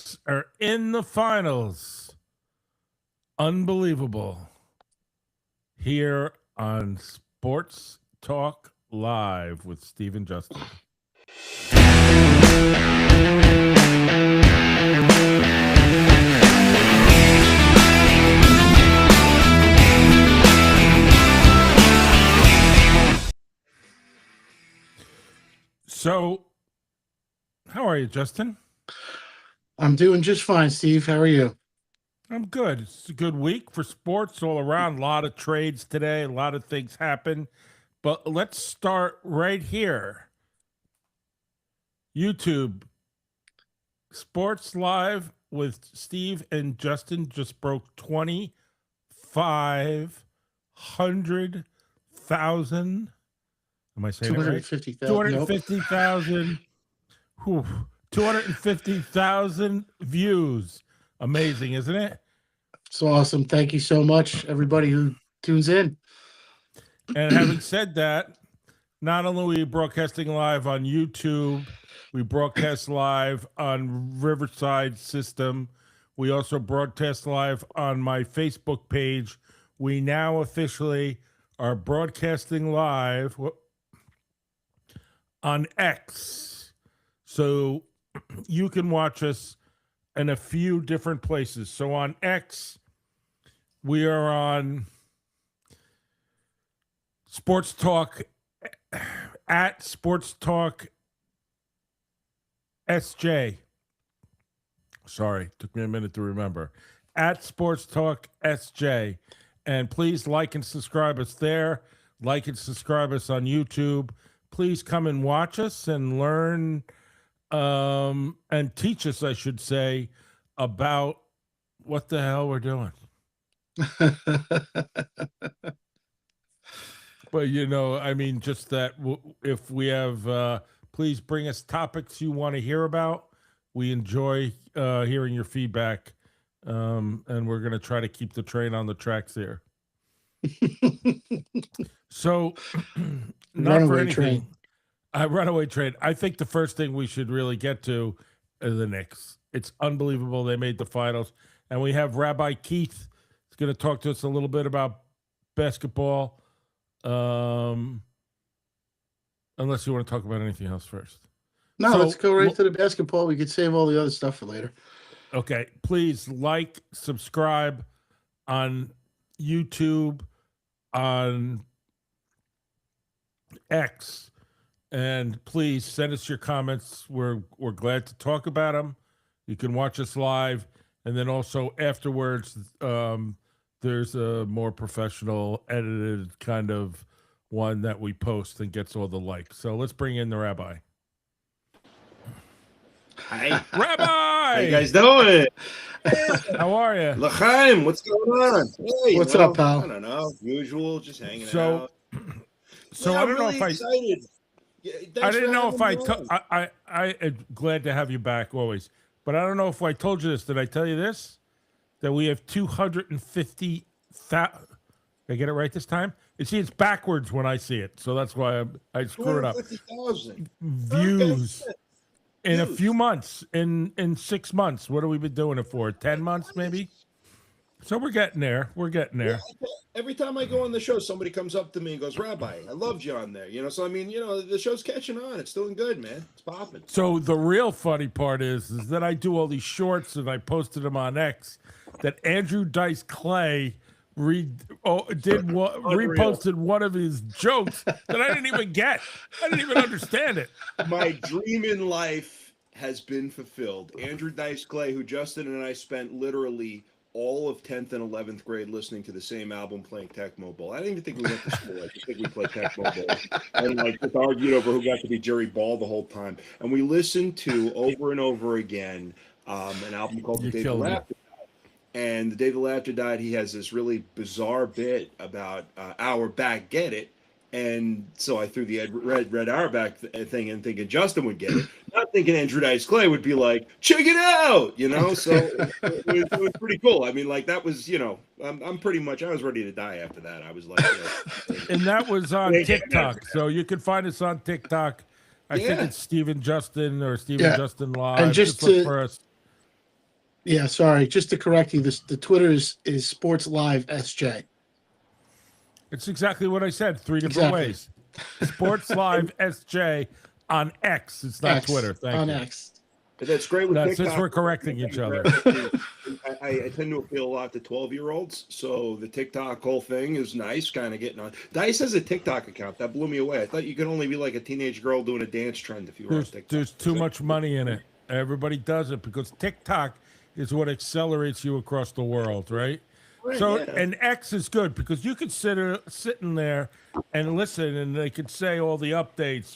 Knicks are in the finals. Unbelievable. Here on Sports Talk Live with Steve and Justin. So, how are you, Justin? I'm doing just fine, Steve. How are you? I'm good. It's a good week for sports all around. A lot of trades today. A lot of things happen. But let's start right here. YouTube Sports Live with Steve and Justin just broke 2,500,000. Am I saying it right? 250,000. 250,000 views. Amazing, isn't it? It's awesome. Thank you so much, everybody who tunes in. And having said that, not only are we broadcasting live on YouTube, we broadcast live on Riverside System. We also broadcast live on my Facebook page. We now officially are broadcasting live on X. So you can watch us in a few different places. So on X, we are on Sports Talk at Sports Talk SJ. Sorry, took me a minute to remember. At Sports Talk SJ. And please like and subscribe us there. Like and subscribe us on YouTube. Please come and watch us and learn and teach us, I should say, about what the hell we're doing. But, I mean, just that if we have, please bring us topics you want to hear about. We enjoy hearing your feedback, and we're going to try to keep the train on the tracks here. So, not for anything. Runaway train. I think the first thing we should really get to is the Knicks. It's unbelievable. They made the finals. And we have Rabbi Keith. He's going to talk to us a little bit about basketball. Unless you want to talk about anything else first. No, let's go right to the basketball. We could save all the other stuff for later. Okay. Please like, subscribe on YouTube, on X, and please send us your comments. We're glad to talk about them. You can watch us live, and then also afterwards, there's a more professional edited kind of one that we post and gets all the likes. So let's bring in the rabbi. Hi, Rabbi. How you guys doing? How are you? L'chaim, what's going on? Hey, What's up, pal? I don't know. Usual, just hanging So out. I don't know if excited. I didn't know if I am glad to have you back always, but I don't know if I told you this. Did I tell you this? That we have 250,000. Did I get it right this time? You see, it's backwards when I see it, so that's why I screw it up. 250,000 views in a few months. In 6 months. What have we been doing it for? 10 months, maybe. So we're getting there. Yeah, every time I go on the show, somebody comes up to me and goes, "Rabbi, I loved you on there." So I mean, the show's catching on. It's doing good, man. It's popping. So the real funny part is that I do all these shorts and I posted them on X. That Andrew Dice Clay reposted one of his jokes that I didn't even get. I didn't even understand it. My dream in life has been fulfilled. Andrew Dice Clay, who Justin and I spent literally all of 10th and 11th grade listening to the same album, playing Tecmo Bowl. I didn't even think we went to school. I just think we played Tecmo Bowl. And just argued over who got to be Jerry Ball the whole time. And we listened to over and over again an album called The Day the Laughter Died. And The Day the Laughter Died, he has this really bizarre bit about our back get it. And so I threw the red Auerbach thing in thinking Justin would get it, not thinking Andrew Dice Clay would be like, check it out, So it was pretty cool. I mean, that was, I'm pretty much, I was ready to die after that. I was like, and that was on TikTok. So you can find us on TikTok. I think it's Steven Justin or Steven Justin Live. And just look for us. Yeah, sorry. Just to correct you, the Twitter is Sports Live SJ. It's exactly what I said. 3 different Exactly. ways. Sports Live SJ on X. It's not X, Twitter. Thank on you. X. But that's great with No, TikTok. since we're correcting each other. I tend to appeal a lot to 12-year-olds, so the TikTok whole thing is nice, kind of getting on. Dice has a TikTok account. That blew me away. I thought you could only be like a teenage girl doing a dance trend if you were on TikTok. There's too much money in it. Everybody does it because TikTok is what accelerates you across the world, right? Right, So, yeah. and X is good because you could sitting there and listen, and they could say all the updates,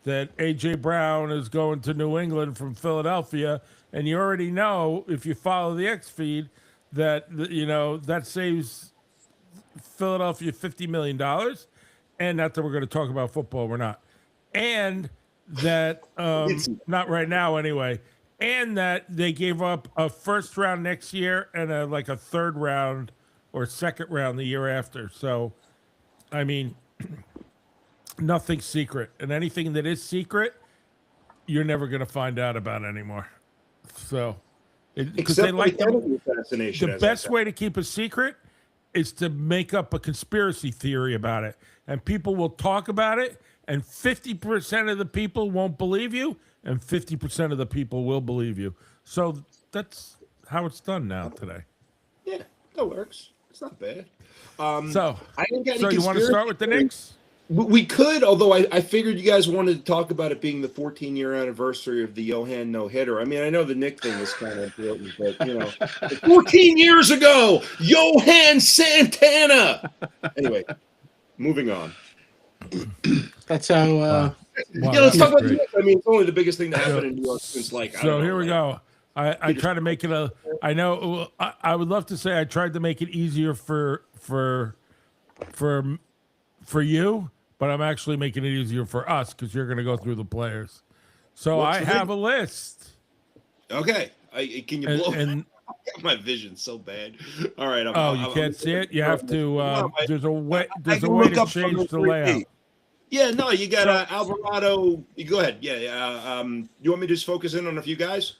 that AJ Brown is going to New England from Philadelphia, and you already know if you follow the X feed that that saves Philadelphia $50 million, and not that we're going to talk about football, we're not, and that not right now anyway, and that they gave up a first round next year and a third round or second round the year after. So, I mean, nothing's secret, and anything that is secret, you're never going to find out about anymore. So, because they like the best way to keep a secret is to make up a conspiracy theory about it, and people will talk about it, and 50% of the people won't believe you, and 50% of the people will believe you. So that's how it's done now today. Yeah, that works. It's not bad. So you want to start with the Knicks? We could, although I figured you guys wanted to talk about it being the 14-year anniversary of the Johan no-hitter. I mean, I know the Nick thing is kind of important, but, 14 years ago, Johan Santana! Anyway, moving on. That's how. Wow, let's talk about the Knicks. I mean, it's only the biggest thing to happen in New York since, So here we go. I try to make it I know I would love to say I tried to make it easier for you, but I'm actually making it easier for us because you're going to go through the players. So I have a list. Okay. Can you blow my vision's so bad. All right. You can't see it? You have to there's a way to change the layout. Yeah, no, you got Alvarado. You go ahead. Yeah. You want me to just focus in on a few guys?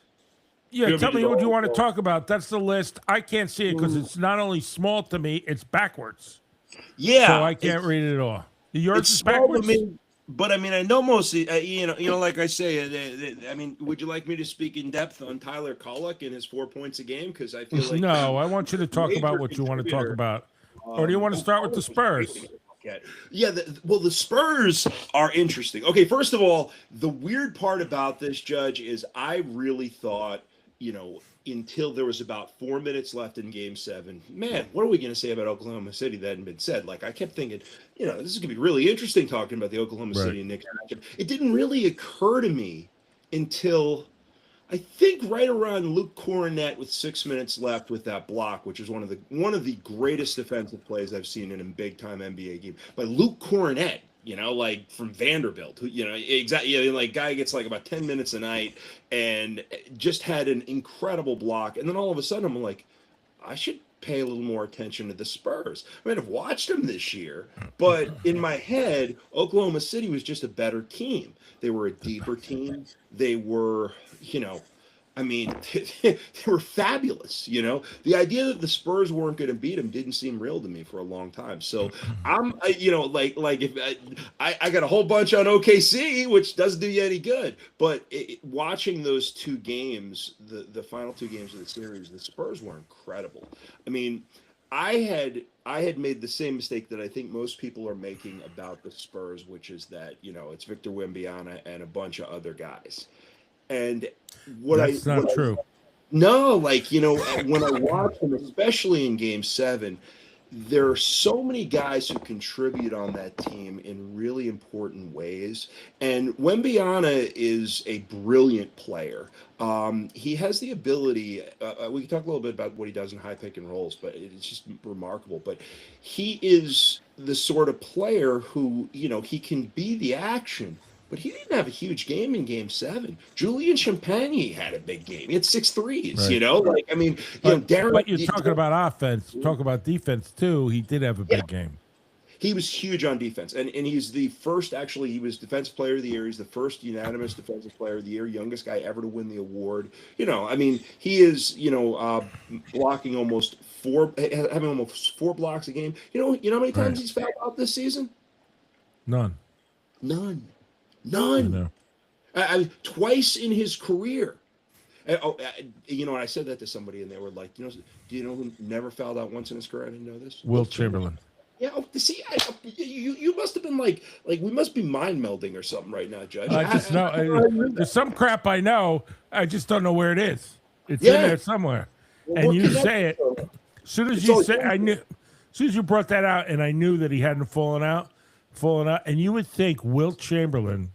Yeah, tell me what you want to talk about. That's the list. I can't see it because it's not only small to me, it's backwards. Yeah, so I can't read it all. Yours is backwards. But I mean, I know mostly. Like I say. I mean, would you like me to speak in depth on Tyler Kolek and his 4 points a game? Because I feel like no. I want you to talk about what you want to talk about. Or do you want to start with the Spurs? Yeah, the Spurs are interesting. Okay, first of all, the weird part about this, Judge, is I really thought, until there was about 4 minutes left in Game 7, man, what are we going to say about Oklahoma City that hadn't been said? Like, I kept thinking, this is going to be really interesting talking about the Oklahoma City and Knicks matchup. It didn't really occur to me until I think right around Luke Cornett with 6 minutes left with that block, which is one of the greatest defensive plays I've seen in a big time NBA game. But Luke Cornett, like from Vanderbilt, who, exactly, like guy gets like about 10 minutes a night and just had an incredible block. And then all of a sudden I'm like, I should pay a little more attention to the Spurs. I mean, I've watched them this year, but in my head, Oklahoma City was just a better team. They were a deeper team. They were, they were fabulous. The idea that the Spurs weren't going to beat them didn't seem real to me for a long time. So I'm, if I got a whole bunch on OKC, which doesn't do you any good. But watching those two games, the final two games of the series, the Spurs were incredible. I mean, I had made the same mistake that I think most people are making about the Spurs, which is that it's Victor Wembanyama and a bunch of other guys. And that's not true. No, when I watch them, especially in Game 7, there are so many guys who contribute on that team in really important ways. And Wembanyama is a brilliant player. He has the ability, we can talk a little bit about what he does in high pick and rolls, but it's just remarkable. But he is the sort of player who, he can be the action, but he didn't have a huge game in Game 7. Julian Champagny had a big game. He had 6 threes, right. Darren. But you're talking about offense. Talk about defense, too. He did have a big game. He was huge on defense, and he's the first. Actually, he was Defensive Player of the Year. He's the first unanimous Defensive Player of the Year, youngest guy ever to win the award. I mean, he is blocking having almost 4 blocks a game. You know how many times he's fouled out this season? None. None. I know. Twice in his career. And I said that to somebody, and they were like, do you know who never fouled out once in his career? I didn't know this. Will Chamberlain. Yeah, see, you must have been like we must be mind melding or something right now, Judge. I just know there's some crap I know. I just don't know where it is. It's in there somewhere. Well, and you say it. As soon as you say, I knew. As soon as you brought that out, and I knew that he hadn't fallen out, and you would think Will Chamberlain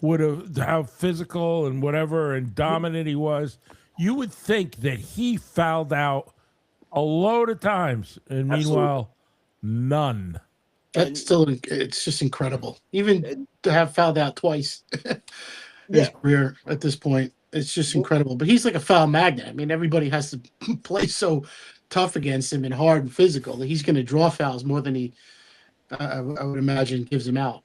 would have how physical and whatever and dominant he was. You would think that he fouled out a load of times, and meanwhile, none. It's just incredible. Even to have fouled out twice in his career at this point, it's just incredible. But he's like a foul magnet. I mean, everybody has to play so tough against him and hard and physical that he's going to draw fouls more than he, I would imagine, gives him out.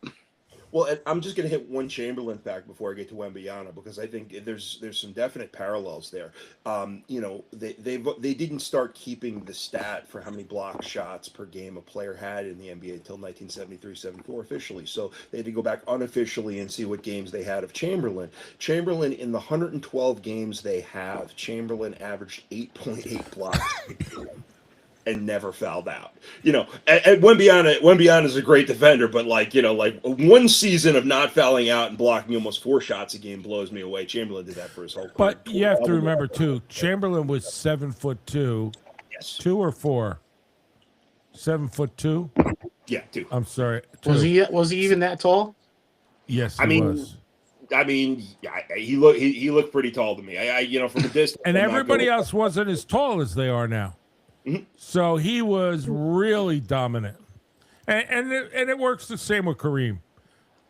Well, I'm just going to hit one Chamberlain fact before I get to Wembanyama, because I think there's some definite parallels there. They didn't start keeping the stat for how many block shots per game a player had in the NBA until 1973-74 officially. So they had to go back unofficially and see what games they had of Chamberlain. Chamberlain, in the 112 games they have, Chamberlain averaged 8.8 blocks. And never fouled out. And Wembanyama is a great defender, but like one season of not fouling out and blocking almost 4 shots a game blows me away. Chamberlain did that for his whole career. But you have to remember too, Chamberlain was 7'2". Yes. 2 or 4. 7'2". Yeah, 2. I'm sorry. 2. Was he even that tall? Yes, he was. He looked pretty tall to me. From a distance. And everybody else wasn't as tall as they are now. Mm-hmm. So he was really dominant, and it works the same with Kareem.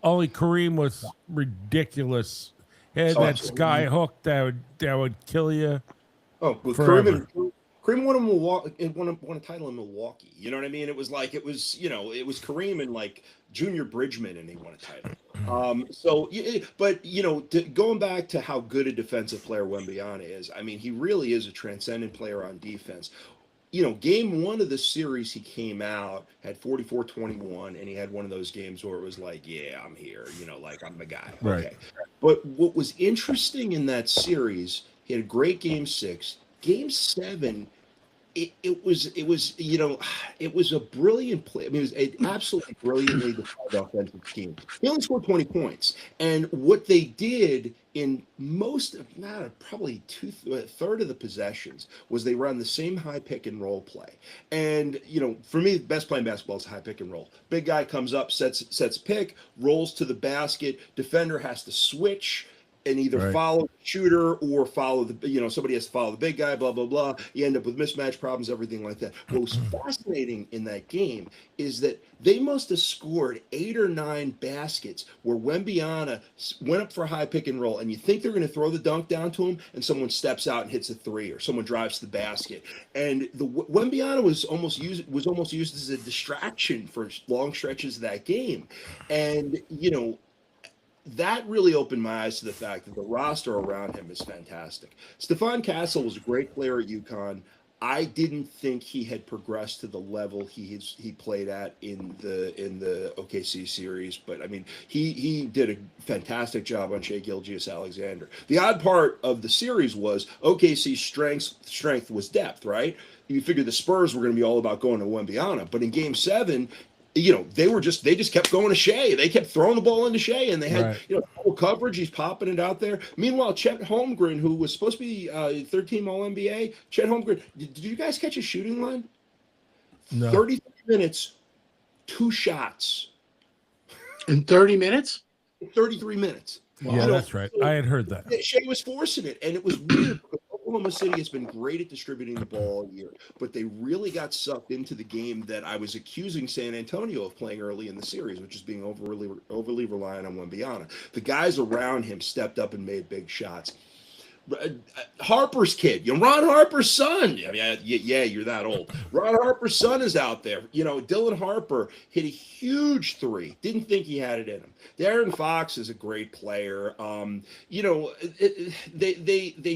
Only Kareem was ridiculous. He had that sky hook that would kill you. Oh, Kareem won a title in Milwaukee. You know what I mean? It was Kareem and like Junior Bridgman, and he won a title. Going back to how good a defensive player Wembanyama is, I mean, he really is a transcendent player on defense. Game 1 of the series, he came out, had 44-21, and he had one of those games where it was like, yeah, I'm here, like I'm the guy. Right. Okay. But what was interesting in that series, he had a great Game 6. Game 7, it was a brilliant play. I mean, it was an absolutely brilliantly defined offensive scheme. He only scored 20 points, and what they did in probably a third of the possessions was they run the same high pick and roll play. And for me, the best play in basketball is high pick and roll. Big guy comes up, sets pick, rolls to the basket. Defender has to switch and either follow the shooter or follow somebody has to follow the big guy, blah, blah, blah. You end up with mismatch problems, everything like that. What was fascinating in that game is that they must have scored 8 or 9 baskets where Wembanyama went up for a high pick and roll, and you think they're going to throw the dunk down to him, and someone steps out and hits a 3, or someone drives to the basket. And Wembanyama was almost used as a distraction for long stretches of that game. And, that really opened my eyes to the fact that the roster around him is fantastic. Stephon Castle was a great player at UConn. I didn't think he had progressed to the level he played at in the OKC series, but I mean he did a fantastic job on Shai Gilgeous-Alexander. The odd part of the series was OKC's strength was depth, right? You figure the Spurs were going to be all about going to Wembanyama, but in Game 7. They just kept going to Shai. They kept throwing the ball into Shai, and they had full coverage. He's popping it out there. Meanwhile, Chet Holmgren, who was supposed to be third-team All-NBA, Chet Holmgren, did you guys catch his shooting line? No. 33 minutes, 2 shots. In 30 minutes? 33 minutes. Yeah, that's right. I had heard that. Shai was forcing it, and it was weird because Oklahoma City has been great at distributing the ball all year, but they really got sucked into the game that I was accusing San Antonio of playing early in the series, which is being overly reliant on Wembanyama. The guys around him stepped up and made big shots. Harper's kid, Ron Harper's son. I mean, yeah, you're that old. Ron Harper's son is out there. Dylan Harper hit a huge three. Didn't think he had it in him. Darren Fox is a great player. They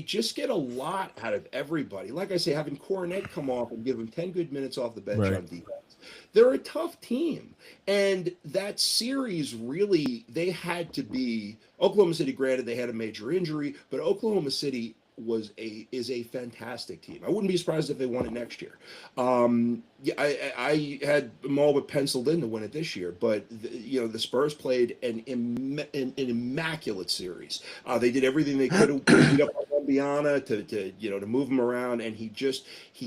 just get a lot out of everybody. Like I say, having Cornet come off and give him 10 good minutes off the bench on defense. They're a tough team. And that series really, they had to be Oklahoma City. Granted, they had a major injury, but Oklahoma City is a fantastic team. I wouldn't be surprised if they won it next year. I had them all but penciled in to win it this year, but the Spurs played an immaculate series. They did everything they could to beat up Wembanyama to move him around, and he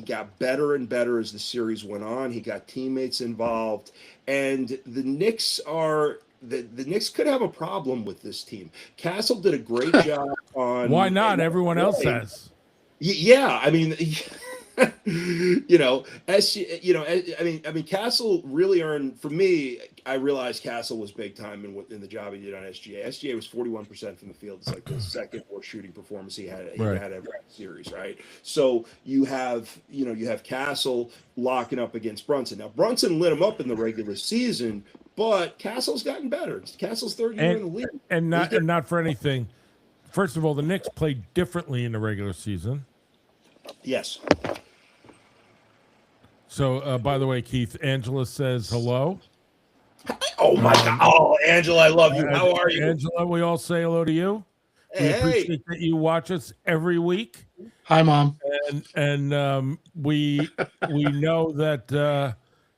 got better and better as the series went on. He got teammates involved, and the Knicks are. The Knicks could have a problem with this team. Castle did a great job on. Why not? Everyone else has. Yeah, I mean, Castle really earned. For me, I realized Castle was big time in the job he did on SGA. SGA was 41% from the field. It's like the second worst shooting performance he had every series, right? So you have Castle locking up against Brunson. Now Brunson lit him up in the regular season. But Castle's gotten better. Castle's third year in the league. And not for anything. First of all, the Knicks played differently in the regular season. Yes. So, by the way, Keith, Angela says hello. Oh, my God. Oh, Angela, I love you. How are you? Angela, we all say hello to you. We appreciate that you watch us every week. Hi, Mom. And we know that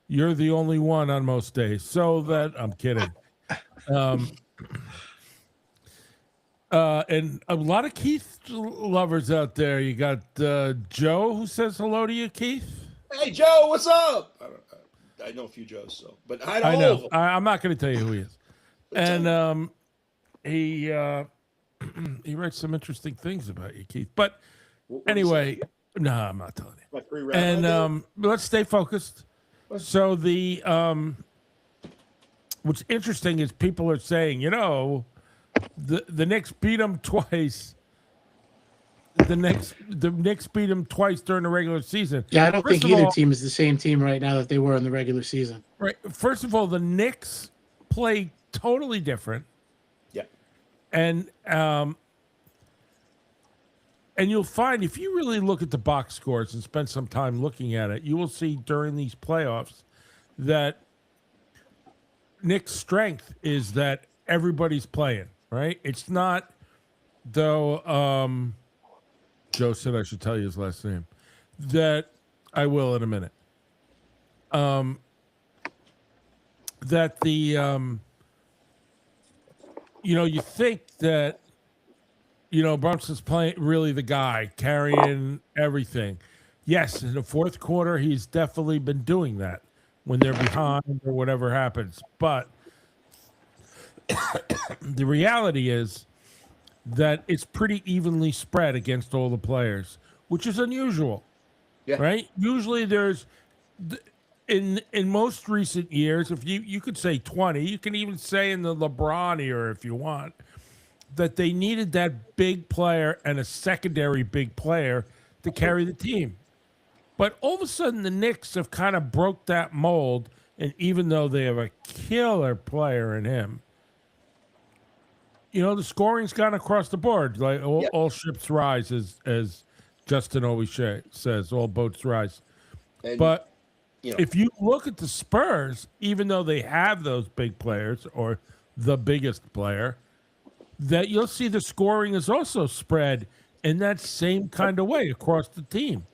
you're the only one on most days. So that I'm kidding. And a lot of Keith lovers out there. You got Joe who says hello to you, Keith. Hey, Joe, what's up? I know a few Joes, but hi to all of them. I'm not going to tell you who he is. And he writes some interesting things about you, Keith. But anyway, no, I'm not telling you. And let's stay focused. So what's interesting is people are saying, the Knicks beat them twice. The Knicks beat them twice during the regular season. Yeah, I don't think either team is the same team right now that they were in the regular season. Right. First of all, the Knicks play totally different. Yeah. And you'll find if you really look at the box scores and spend some time looking at it, you will see during these playoffs that Knicks' strength is that everybody's playing, right? It's not, though, Joe said I should tell you his last name, that I will in a minute. That you think that, Brunson's playing really the guy carrying everything. Yes, in the fourth quarter, he's definitely been doing that when they're behind or whatever happens. But the reality is that it's pretty evenly spread against all the players, which is unusual, right? Usually there's, in most recent years, if you could say 20, you can even say in the LeBron era if you want, that they needed that big player and a secondary big player to carry the team. But all of a sudden, the Knicks have kind of broke that mold, and even though they have a killer player in him, the scoring's gone across the board. Like all ships rise, as Justin always says, all boats rise. But if you look at the Spurs, even though they have those big players or the biggest player, that you'll see the scoring is also spread in that same kind of way across the team.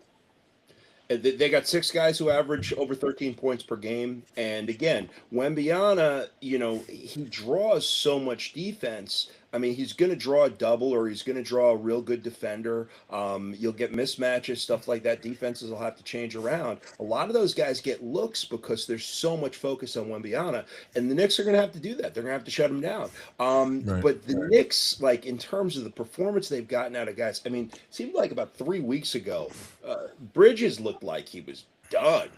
They got 6 guys who average over 13 points per game. And again, Wembanyama, he draws so much defense. I mean, he's going to draw a double or he's going to draw a real good defender. You'll get mismatches, stuff like that. Defenses will have to change around. A lot of those guys get looks because there's so much focus on Wembanyama. And the Knicks are going to have to do that. They're going to have to shut him down. But the Knicks, like in terms of the performance they've gotten out of guys, I mean, it seemed like about 3 weeks ago, Bridges looked like he was done.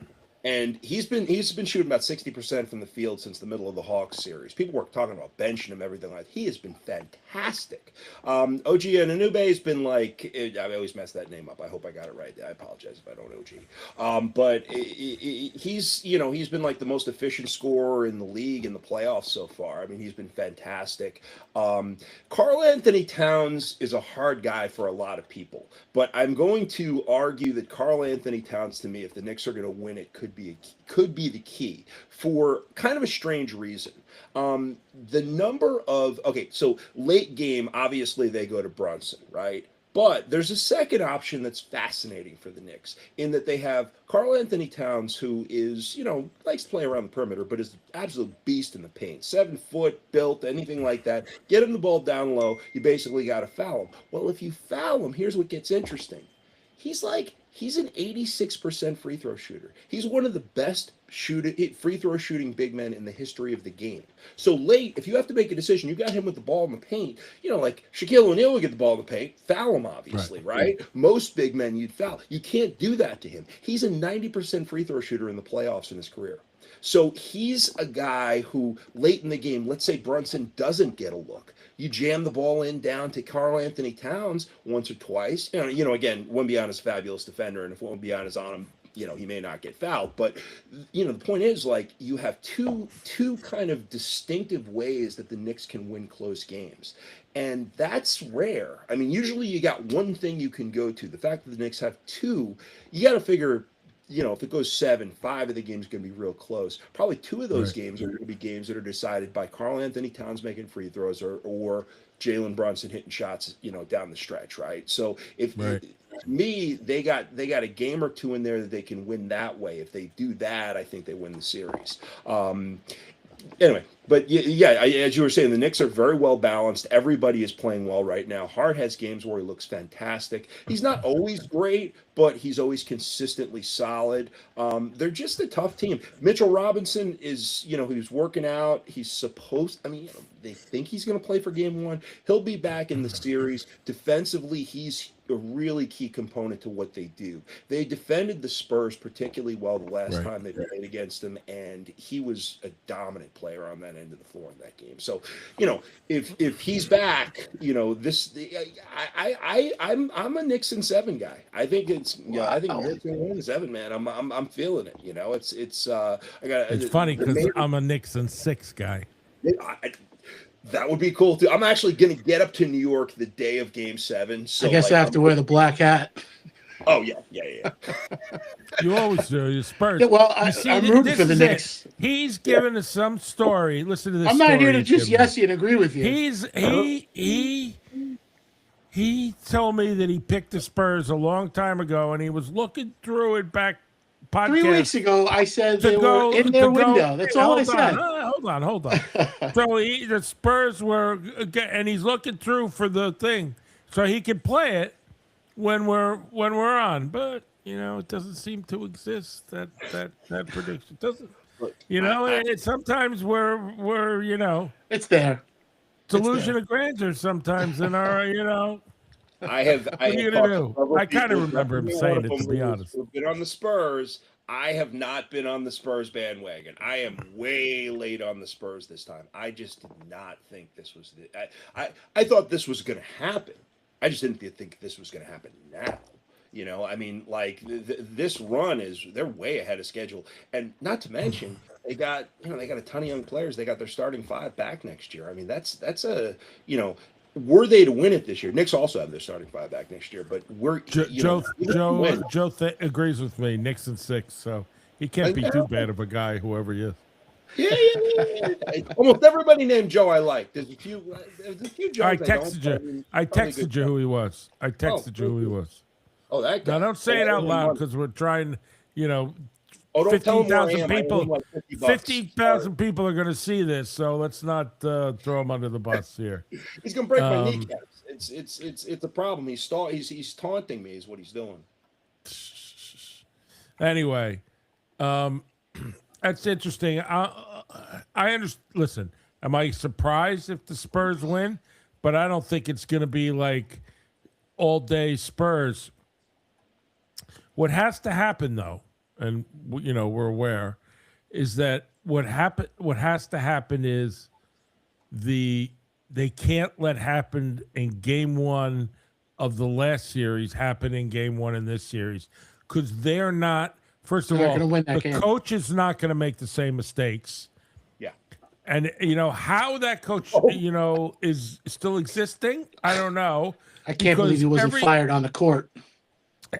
And he's been shooting about 60% from the field since the middle of the Hawks series. People were talking about benching him, everything like that. He has been fantastic. OG Anunoby has been like, I always mess that name up. I hope I got it right. I apologize if I don't OG. But he's been like the most efficient scorer in the league in the playoffs so far. I mean, he's been fantastic. Karl Anthony Towns is a hard guy for a lot of people, but I'm going to argue that Karl Anthony Towns, to me, if the Knicks are going to win it, could be the key for kind of a strange reason. The number of so late game, obviously they go to Brunson, right? But there's a second option that's fascinating for the Knicks in that they have Karl Anthony Towns, who is, likes to play around the perimeter, but is an absolute beast in the paint. 7 foot, built, anything like that. Get him the ball down low, you basically got to foul him. Well, if you foul him, here's what gets interesting. He's an 86% free throw shooter. He's one of the best free throw shooting big men in the history of the game. So late, if you have to make a decision, you got him with the ball in the paint. Like Shaquille O'Neal would get the ball in the paint, foul him, obviously, right? Most big men you'd foul. You can't do that to him. He's a 90% free throw shooter in the playoffs in his career. So he's a guy who late in the game, let's say Brunson doesn't get a look. You jam the ball in down to Karl Anthony Towns once or twice. Again, Wembanyama is a fabulous defender, and if Wembanyama is on him, he may not get fouled. But, the point is, like, you have two kind of distinctive ways that the Knicks can win close games. And that's rare. I mean, usually you got one thing you can go to. The fact that the Knicks have two, you got to figure, if it goes 7, 5 of the games are going to be real close. Probably 2 of those games are going to be games that are decided by Karl Anthony Towns making free throws or Jalen Brunson hitting shots, down the stretch, right? So they got a game or 2 in there that they can win that way. If they do that, I think they win the series. Anyway, but as you were saying, the Knicks are very well balanced. Everybody is playing well right now. Hart has games where he looks fantastic. He's not always great, but he's always consistently solid. They're just a tough team. Mitchell Robinson is, he's working out. He's supposed, they think he's going to play for game 1. He'll be back in the series. Defensively, he's a really key component to what they do. They defended the Spurs particularly well the last time they played against them, and he was a dominant player on that end of the floor in that game. So, if he's back, I'm a Knicks in 7 guy. I think it's I think Knicks in 7, man. I'm feeling it. It's funny because I'm a Knicks in 6 guy. That would be cool too. I'm actually going to get up to New York the day of Game 7. So I guess I have to wear the black hat. Oh yeah. You always do. You Spurs. Yeah, well, I'm rooting for the Knicks. He's giving us some story. Listen to this. I'm not here to just yes you and agree with you. He told me that he picked the Spurs a long time ago, and he was looking through it back. 3 weeks ago, I said they were in their window. That's all I said. Hold on. So the Spurs were, and he's looking through for the thing, so he can play it when we're on. But it doesn't seem to exist. That prediction doesn't. Sometimes we're it's there. Delusion of grandeur sometimes in our I kind of remember him saying it, to be honest. Who've been on the Spurs. I have not been on the Spurs bandwagon. I am way late on the Spurs this time. I just did not think this was I thought this was going to happen. I just didn't think this was going to happen now. This run they're way ahead of schedule, and not to mention they got a ton of young players. They got their starting 5 back next year. I mean, that's a were they to win it this year? Knicks also have their starting 5 back next year, but Joe agrees with me. Knicks in 6, so he can't be too bad of a guy, whoever he is. Yeah. Almost everybody named Joe I like. There's a few Joes. I texted you who he was. Who he was. Oh, that guy. Now don't say it out loud because we're trying. 50,000 people. 50,000 people are going to see this, so let's not throw him under the bus here. He's going to break my kneecaps. It's a problem. He's taunting me. Is what he's doing. Anyway, that's interesting. I understand. Listen, am I surprised if the Spurs win? But I don't think it's going to be like all day Spurs. What has to happen though? and we're aware, is that what has to happen is they can't let happen in game one of the last series happen in game one in this series, because they're not. First of They're not all, gonna win that the game. coach is not going to make the same mistakes. Yeah. And how that coach is still existing, I don't know. I can't believe he wasn't fired on the court.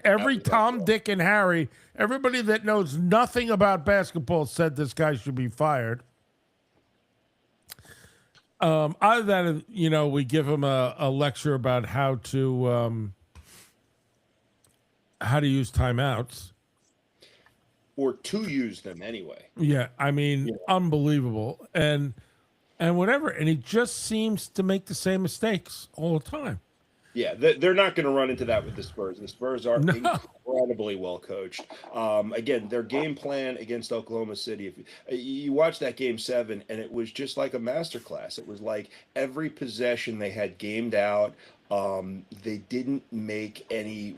Every Tom, Dick, and Harry, everybody that knows nothing about basketball said this guy should be fired. Other than we give him a lecture about how to use timeouts. Or to use them anyway. Yeah, I mean, unbelievable. And whatever. And he just seems to make the same mistakes all the time. Yeah, they're not going to run into that with the Spurs. The Spurs are incredibly well coached. Again, their game plan against Oklahoma City, if you watch that game 7, and it was just like a masterclass. It was like every possession they had gamed out. They didn't make any,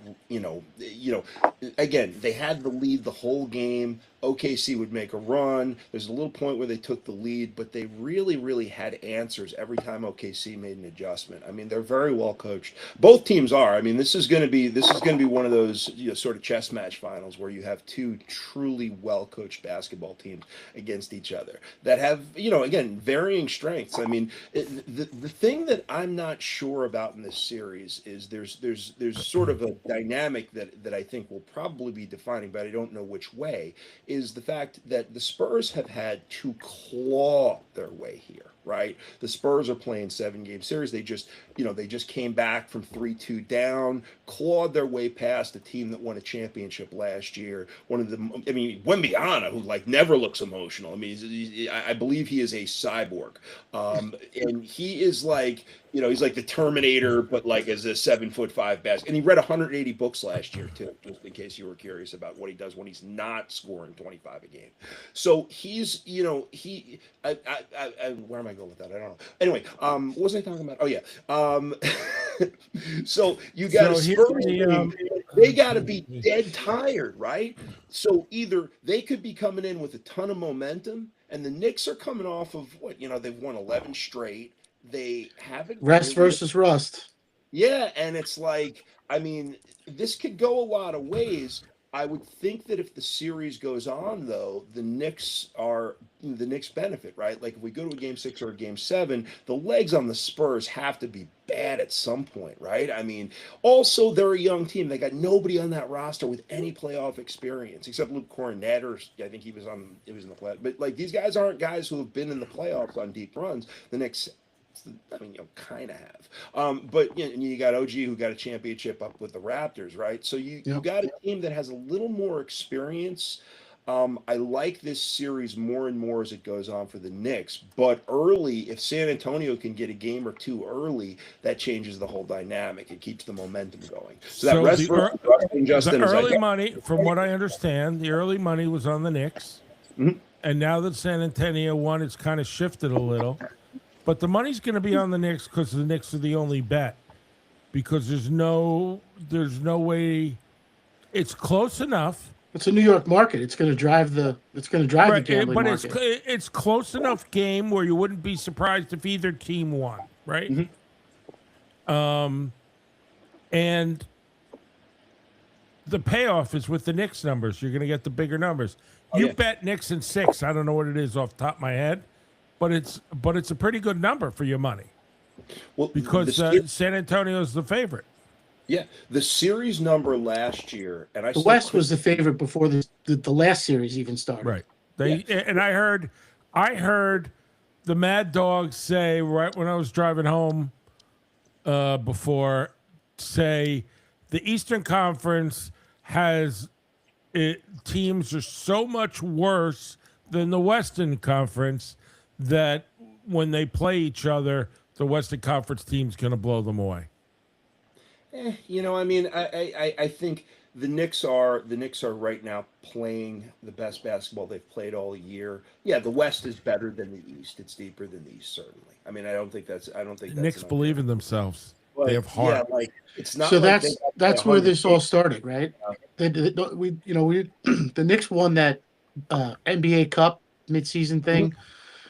again, they had the lead the whole game. OKC would make a run. There's a little point where they took the lead, but they really, really had answers every time OKC made an adjustment. I mean, they're very well coached. Both teams are. I mean, this is going to be one of those sort of chess match finals where you have two truly well coached basketball teams against each other that have, again, varying strengths. I mean, the thing that I'm not sure about in this series is there's sort of a dynamic that I think will probably be defining, but I don't know which way, is the fact that the Spurs have had to claw their way here, right? The Spurs are playing 7-game series. They just came back from 3-2 down, clawed their way past a team that won a championship last year. Wembyana, who never looks emotional. I mean, I believe he is a cyborg, and he is he's like the Terminator, but as a 7'5" basket. And he read 180 books last year too, just in case you were curious about what he does when he's not scoring 25 a game. So he's, where am I going with that? I don't know. Anyway, what was I talking about? Oh yeah. So you got a Spurs team. They got to be dead tired, right? So either they could be coming in with a ton of momentum, and the Knicks are coming off of they've won 11 straight. They haven't rest versus rust. Yeah, and it's this could go a lot of ways. I would think that if the series goes on, though, the Knicks benefit, right? Like if we go to a game 6 or a game 7, the legs on the Spurs have to be bad at some point, right? I mean, also they're a young team. They got nobody on that roster with any playoff experience except Luke Cornette, or I think he was in the playoffs. But these guys aren't guys who have been in the playoffs on deep runs. The Knicks, kind of have. But you got OG, who got a championship up with the Raptors, right? So you got a team that has a little more experience. I like this series more and more as it goes on for the Knicks. But early, if San Antonio can get a game or two early, that changes the whole dynamic. It keeps the momentum going. So the early money, from what I understand, the early money was on the Knicks. Mm-hmm. And now that San Antonio won, it's kind of shifted a little. But the money's going to be on the Knicks because the Knicks are the only bet. Because there's no way. It's close enough. It's a New York market. It's going to drive the gambling market. But it's close enough game where you wouldn't be surprised if either team won, right? Mm-hmm. And the payoff is with the Knicks numbers. You're going to get the bigger numbers. You bet Knicks in 6. I don't know what it is off the top of my head. But it's a pretty good number for your money. Well, because San Antonio's the favorite. Yeah, the series number last year, and the West was the favorite before the last series even started. Right. And I heard the Mad Dog say right when I was driving home before, say the Eastern Conference has teams are so much worse than the Western Conference that when they play each other, the Western Conference team's going to blow them away. I think the Knicks are right now playing the best basketball they've played all year. Yeah, the West is better than the East. It's deeper than the East, certainly. I mean, I don't think that's the Knicks believe in themselves. They have heart. Yeah, it's not. So that's where this all started, right? The Knicks won that NBA Cup midseason thing.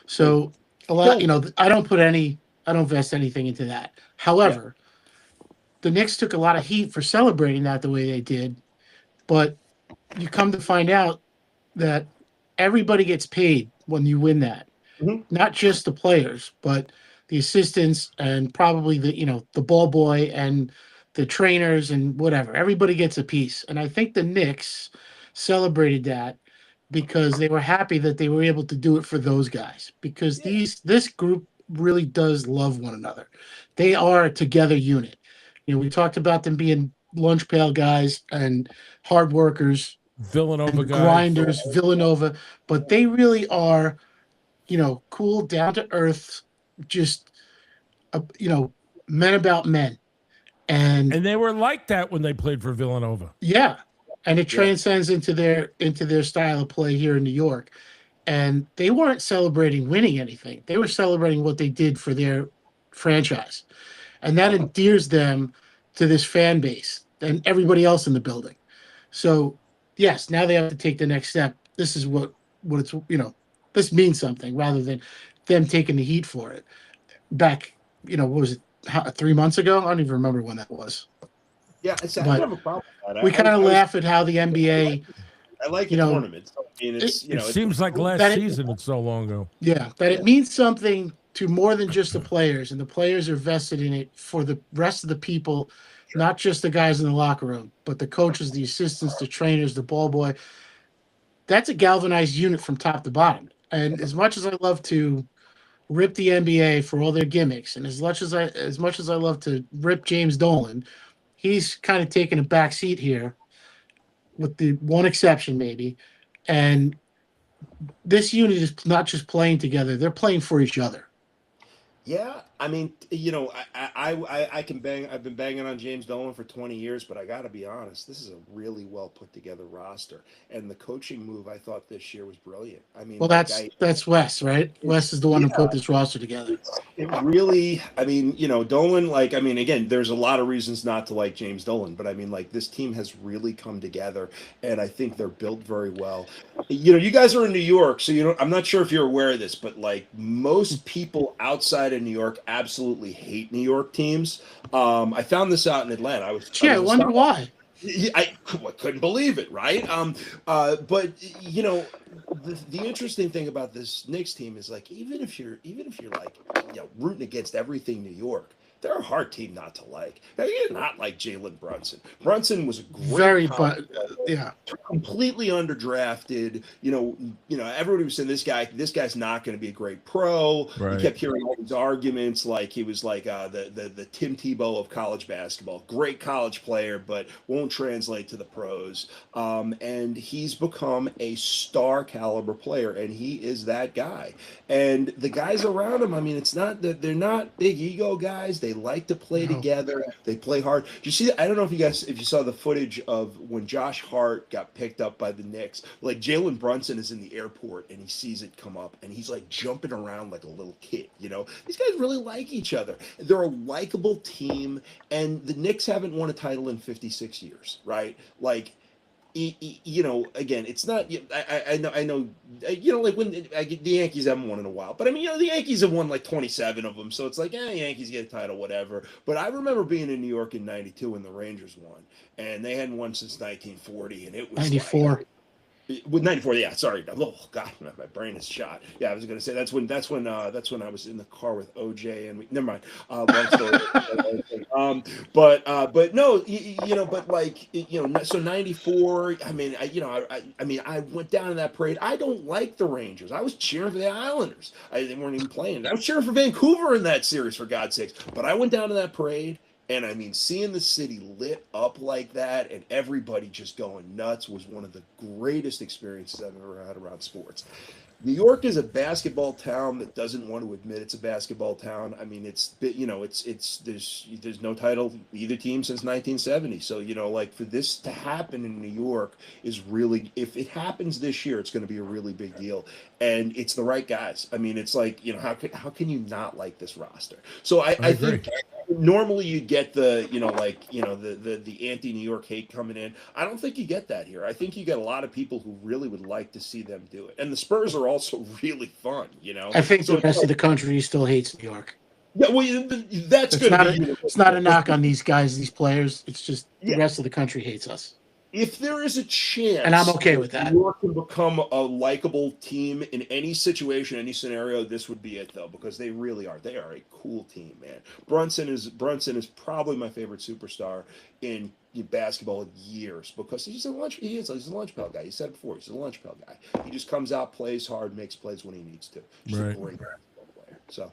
So a lot, Killed it. I don't vest anything into that. Yeah. However, the Knicks took a lot of heat for celebrating that the way they did, but you come to find out that everybody gets paid when you win that. Mhm. Not just the players, but the assistants and probably the ball boy and the trainers and whatever. Everybody gets a piece. And I think the Knicks celebrated that because they were happy that they were able to do it for those guys because Yeah. this group really does love one another. They are a together unit. We talked about them being lunch pail guys and hard workers Villanova and guys. grinders, Villanova, but they really are, cool, down to earth, just men about men. And And they were like that when they played for Villanova. yeah, and it Yeah. transcends into their style of play here in New York. And they weren't celebrating winning anything; they were celebrating what they did for their franchise, and that endears them to this fan base and everybody else in the building. So, yes, now they have to take the next step. This is what it's this means something rather than them taking the heat for it. Back, what was it? 3 months ago? I don't even remember when that was. Yeah. I don't But have a problem with that. we kind of I was laugh at how the NBA, I like you the know, tournament. So, I mean, it, it's It it's seems like last that it, season. It's so long ago. yeah, that yeah. it means something to more than just the players, and the players are vested in it for the rest of the people, not just the guys in the locker room, but the coaches, the assistants, the trainers, the ball boy. That's a galvanized unit from top to bottom. And as much as I love to rip the NBA for all their gimmicks, and as much as I love to rip James Dolan, he's kind of taken a back seat here, with the one exception maybe. And this unit is not just playing together; they're playing for each other. Yeah, I mean, I can bang. I've been banging on James Dolan for 20 years, but I got to be honest. This is a really well put together roster, and the coaching move I thought this year was brilliant. I mean, Well, like that's Wes, right? Wes is the one who yeah, put this roster together. it really, I mean, Dolan, like, I mean, again, there's a lot of reasons not to like James Dolan, but I mean, like, this team has really come together, and I think they're built very well. You guys are in New York, so I'm not sure if you're aware of this, but like most people outside of New York absolutely hate New York teams. I found this out in Atlanta. I Gee, I was wonder astonished. why. I couldn't believe it, right? But the interesting thing about this Knicks team is like even if you're like rooting against everything New York, they're a hard team not to like. Now, you're not like Jalen Brunson. Brunson was a great Very, college but player, yeah, completely underdrafted. Everybody was saying this guy's not going to be a great pro. You Right. kept hearing all these arguments, like he was like the Tim Tebow of college basketball, great college player, but won't translate to the pros. And he's become a star caliber player, and he is that guy. And the guys around him, I mean, it's not that they're not big ego guys. They like to play no. together. They play hard. You see, I don't know if you saw the footage of when Josh Hart got picked up by the Knicks. Like Jalen Brunson is in the airport and he sees it come up and he's like jumping around like a little kid. These guys really like each other. They're a likable team, and the Knicks haven't won a title in 56 years, right? Like again, it's not. I know. Like when the Yankees haven't won in a while, but I mean, the Yankees have won like 27 of them, so it's like, Yankees get a title, whatever. But I remember being in New York in '92 when the Rangers won, and they hadn't won since 1940, and it was like. 94. With 94, yeah, sorry. Oh God, my brain is shot. Yeah, I was gonna say that's when I was in the car with OJ and never mind. Long story. But no, but like so 94. I mean, I went down to that parade. I don't like the Rangers. I was cheering for the Islanders. They weren't even playing. I was cheering for Vancouver in that series, for God's sakes. But I went down to that parade. And I mean, seeing the city lit up like that and everybody just going nuts was one of the greatest experiences I've ever had around sports. New York is a basketball town that doesn't want to admit it's a basketball town. I mean, there's no title either team since 1970. So like for this to happen in New York is really, if it happens this year, it's going to be a really big deal, and it's the right guys. I mean, it's like how can you not like this roster? So I I agree. think normally you get the, the anti-New York hate coming in. I don't think you get that here. I think you get a lot of people who really would like to see them do it. And the Spurs are also really fun, I think So the rest of the country still hates New York. yeah, well, that's It's going not to be. it's not a knock on these guys, these players. It's just the Yeah. rest of the country hates us. If there is a chance, And I'm okay with that. New York can become a likable team in any situation, any scenario, this would be it though, because they really are. They are a cool team, man. Brunson is probably my favorite superstar in basketball in years because he's a lunch pail guy. He said it before. He's a lunch pail guy. He just comes out, plays hard, makes plays when he needs to. Just a great basketball player. So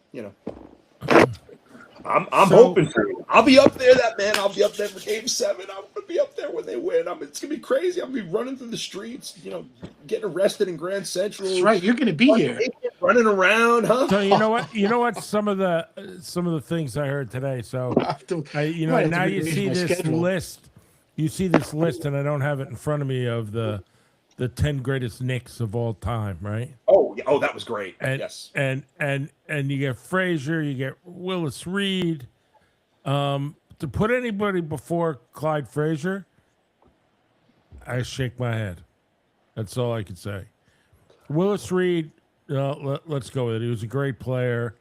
I'm hoping for you. I'll be up there, I'll be up there for Game 7. I'm gonna be up there when they win. It's gonna be crazy. I'm gonna be running through the streets, getting arrested in Grand Central. That's right. You're gonna be here, running around, huh? So you know what? Some of the things I heard today. So now you see this list. You see this list, and I don't have it in front of me of the 10 greatest Knicks of all time, right? Oh, that was great. Yes. And you get Frazier, you get Willis Reed. To put anybody before Clyde Frazier, I shake my head. That's all I can say. Willis Reed, let's go with it. He was a great player,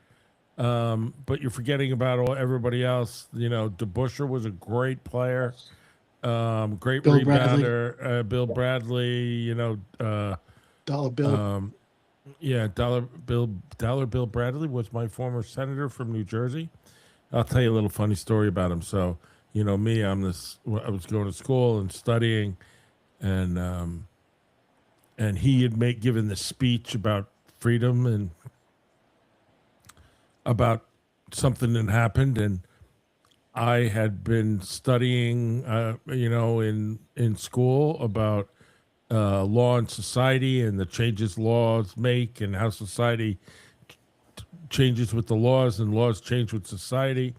but you're forgetting about everybody else. DeBusschere was a great player. Great Bill rebounder, Bill Bradley, Dollar Bill. Dollar Bill Bradley was my former senator from New Jersey. I'll tell you a little funny story about him. So, me, I was going to school and studying, and he had given the speech about freedom and about something that happened, and I had been studying, in school about law and society and the changes laws make and how society changes with the laws and laws change with society.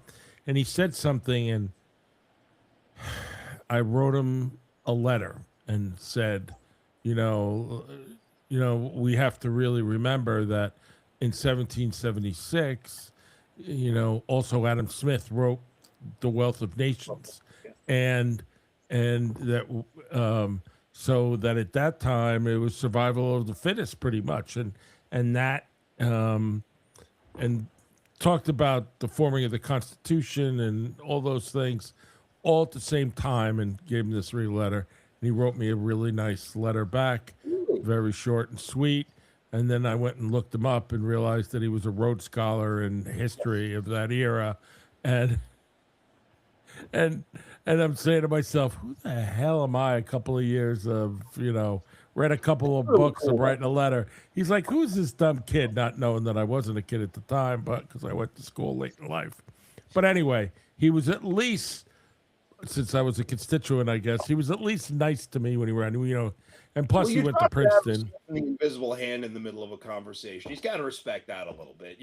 And he said something, and I wrote him a letter and said, we have to really remember that in 1776, also Adam Smith wrote The Wealth of Nations, and that so that at that time it was survival of the fittest pretty much, and that and talked about the forming of the Constitution and all those things all at the same time, and gave him this letter, and he wrote me a really nice letter back, very short and sweet. And then I went and looked him up and realized that he was a Rhodes Scholar in history of that era, and I'm saying to myself, who the hell am I? A couple of years of, read a couple of books of writing a letter. He's like, who's this dumb kid? Not knowing that I wasn't a kid at the time, but because I went to school late in life. But anyway, he was at least, since I was a constituent, I guess, he was at least nice to me when he ran, and plus he went to Princeton. The invisible hand in the middle of a conversation. He's got to respect that a little bit.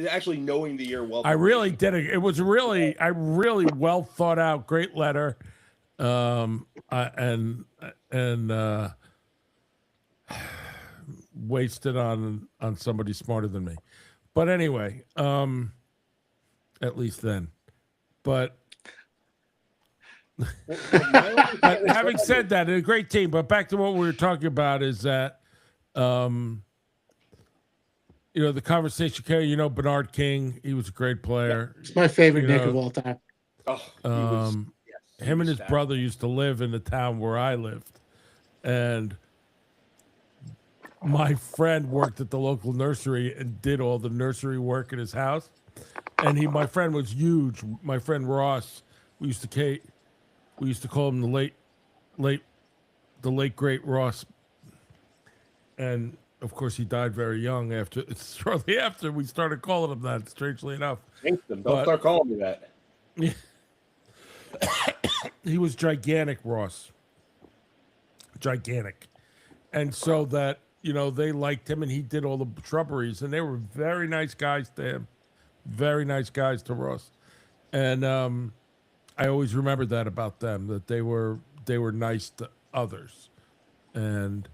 Actually knowing the year well. I really did it. It was a really well thought out, great letter, and wasted on somebody smarter than me. But anyway, at least then. But having said that, a great team. But back to what we were talking about is that, the conversation, Bernard King, he was a great player. It's my favorite Knick of all time. Him and his brother used to live in the town where I lived. And my friend worked at the local nursery and did all the nursery work in his house. And my friend was huge. My friend Ross, we used to call him the late great Ross. And of course he died very young shortly after we started calling him that, strangely enough. Don't start calling me that. Yeah. He was gigantic, Ross. Gigantic. And so that, they liked him, and he did all the shrubberies, and they were very nice guys to him. Very nice guys to Ross. And I always remembered that about them, that they were nice to others. And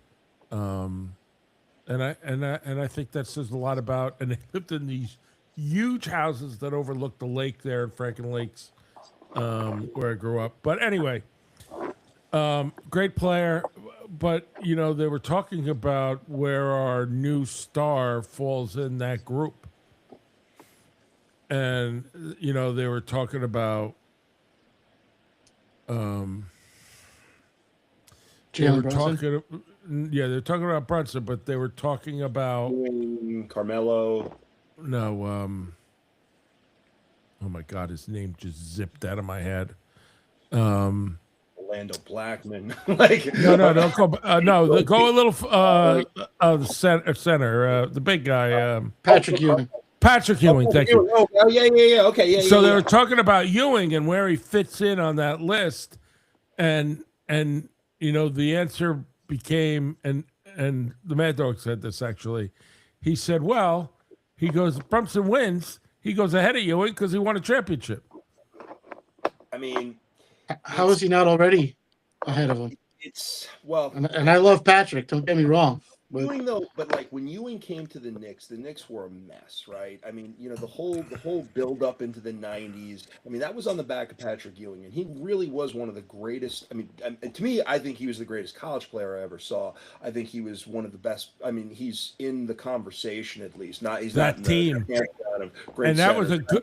I think that says a lot about, and they lived in these huge houses that overlook the lake there in Franken Lakes, where I grew up. But anyway, great player. But they were talking about where our new star falls in that group, and they were talking about. They Jalen were Brunson. talking, yeah, they're talking about Brunson, but they were talking about Carmelo. no. Oh my God, his name just zipped out of my head. Orlando Blackman. Like No, don't go. No, go a little. The center, the big guy, Patrick Ewing. Patrick Ewing. Thank you. Oh, yeah. Okay, yeah. So yeah, they yeah. were talking about Ewing and where he fits in on that list, and the answer became and the Mad Dog said this actually. He said, "Well, he goes Brunson wins. He goes ahead of Ewing because he won a championship." I mean, How is he not already ahead of him? it's And I love Patrick. Don't get me wrong. But Ewing though, but like when Ewing came to the Knicks were a mess, right? I mean, the whole build up into the '90s. I mean, that was on the back of Patrick Ewing, and he really was one of the greatest. I mean, to me, I think he was the greatest college player I ever saw. I think he was one of the best. I mean, he's in the conversation at least. He's that not team, great and that was centers.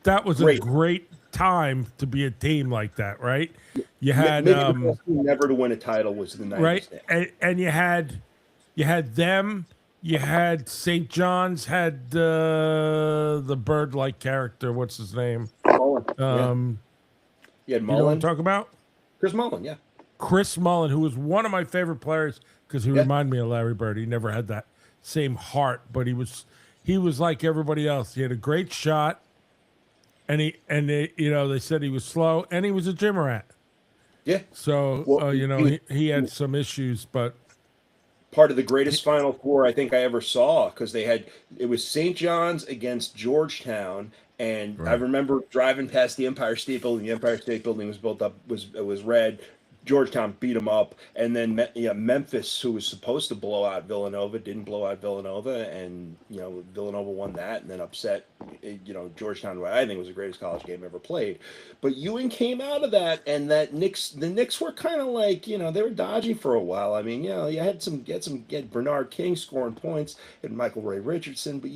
that was a great time to be a team like that, right? You had maybe the best team never to win a title was the '90s, right? And you had them. You had St. John's had the bird-like character. What's his name? Mullen. You had Mullen. You know what I'm talking about? Chris Mullen, yeah. Chris Mullen, who was one of my favorite players because he reminded me of Larry Bird. He never had that same heart, but he was like everybody else. He had a great shot, and they said he was slow, and he was a gym rat. Yeah. So he had some issues, but part of the greatest Final Four I think I ever saw because it was St. John's against Georgetown, and I remember driving past the Empire State Building. The Empire State Building was built up was red. Georgetown beat them up, and then Memphis, who was supposed to blow out Villanova, didn't blow out Villanova, and Villanova won that, and then upset Georgetown. I think it was the greatest college game ever played. But Ewing came out of that, and the Knicks were kind of like they were dodgy for a while. I mean, you had Bernard King scoring points and Michael Ray Richardson, but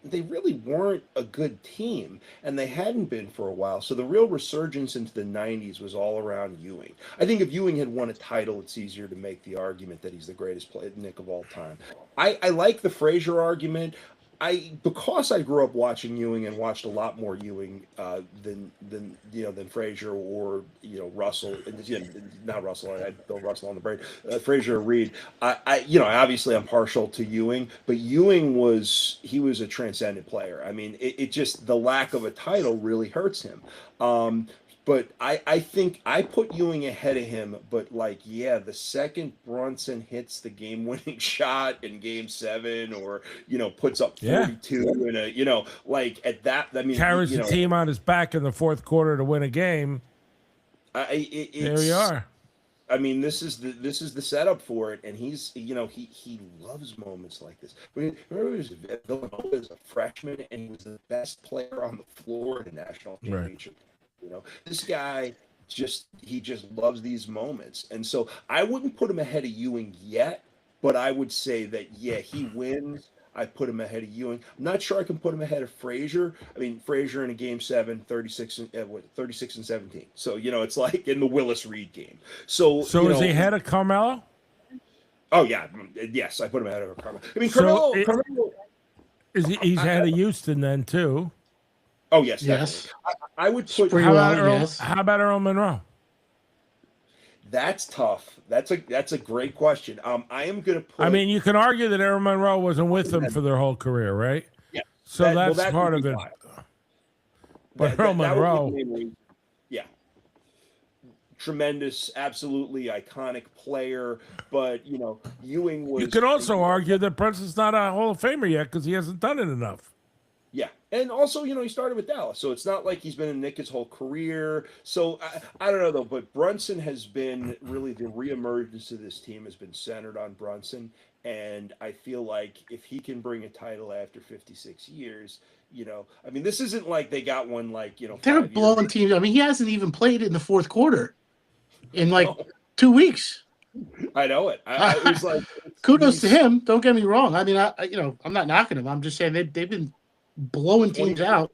they really weren't a good team, and they hadn't been for a while. So the real resurgence into the '90s was all around Ewing. I think if Ewing had won a title, it's easier to make the argument that he's the greatest Knick of all time. I like the Frazier argument. Because I grew up watching Ewing and watched a lot more Ewing than Frazier or Russell. Not Russell. I had Bill Russell on the brain. Frazier or Reed. Obviously I'm partial to Ewing, but Ewing was a transcendent player. I mean, it just the lack of a title really hurts him. But I think I put Ewing ahead of him, but the second Brunson hits the game-winning shot in Game 7, or puts up 42, and at that, I mean, carries the team on his back in the fourth quarter to win a game. There we are. I mean, this is the setup for it, and he loves moments like this. I mean, remember, he was Villanova as a freshman, and he was the best player on the floor in the national championship. Right. This guy just loves these moments. And so I wouldn't put him ahead of Ewing yet, but I would say that, he wins. I put him ahead of Ewing. I'm not sure I can put him ahead of Frazier. I mean, Frazier in a Game 7, 36 and 17. So, it's like in the Willis Reed game. So is he ahead of Carmelo? Oh, yeah. Yes, I put him ahead of Carmelo. I mean, Carmelo he's ahead of Houston then, too. Oh, yes. I would put. How about Earl Monroe? That's tough. That's a great question. I am going to put. I mean, you can argue that Earl Monroe wasn't with them for their whole career, right? Yeah. So that's part of it. But Earl Monroe. Tremendous, absolutely iconic player. But Ewing was. You could also argue that Brunson's not a Hall of Famer yet because he hasn't done it enough. Yeah, and also, he started with Dallas, so it's not like he's been in Knick his whole career. So I don't know, though, but Brunson has been really the reemergence of this team has been centered on Brunson, and I feel like if he can bring a title after 56 years, I mean, this isn't like they got one like They're 5 years blowing ago. teams. I mean, he hasn't even played in the fourth quarter in like No, 2 weeks. I know it. It was like Kudos to he's him. Don't get me wrong. I mean, I'm not knocking him. I'm just saying they've been blowing 20 teams out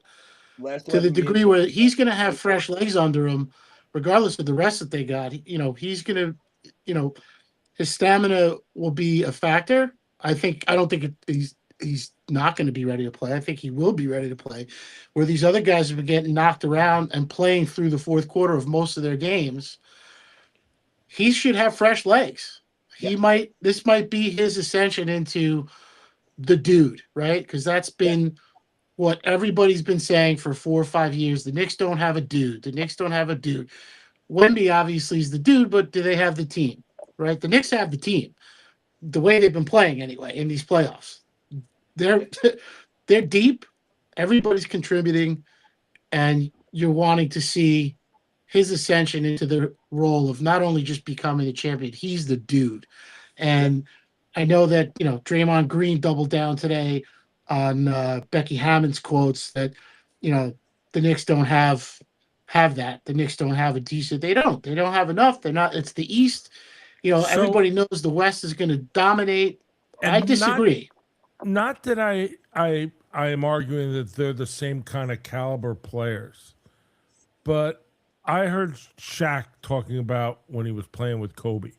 last to the 11 games. degree where he's going to have fresh legs under him, regardless of the rest that they got. He's going to, his stamina will be a factor. I don't think he's not going to be ready to play. I think he will be ready to play. Where these other guys have been getting knocked around and playing through the fourth quarter of most of their games, he should have fresh legs. This might be his ascension into the dude, right? Because that's been what everybody's been saying for 4 or 5 years. The Knicks don't have a dude. The Knicks don't have a dude. Wemby obviously is the dude, but do they have the team? Right? The Knicks have the team. The way they've been playing anyway in these playoffs. They're they're deep. Everybody's contributing, and you're wanting to see his ascension into the role of not only just becoming a champion, he's the dude. And I know that, Draymond Green doubled down today on Becky Hammond's quotes that, the Knicks don't have that. The Knicks don't have a decent. They don't have enough. They're not. It's the East. So, Everybody knows the West is going to dominate. and I disagree. Not that I am arguing that they're the same kind of caliber players, but I heard Shaq talking about when he was playing with Kobe,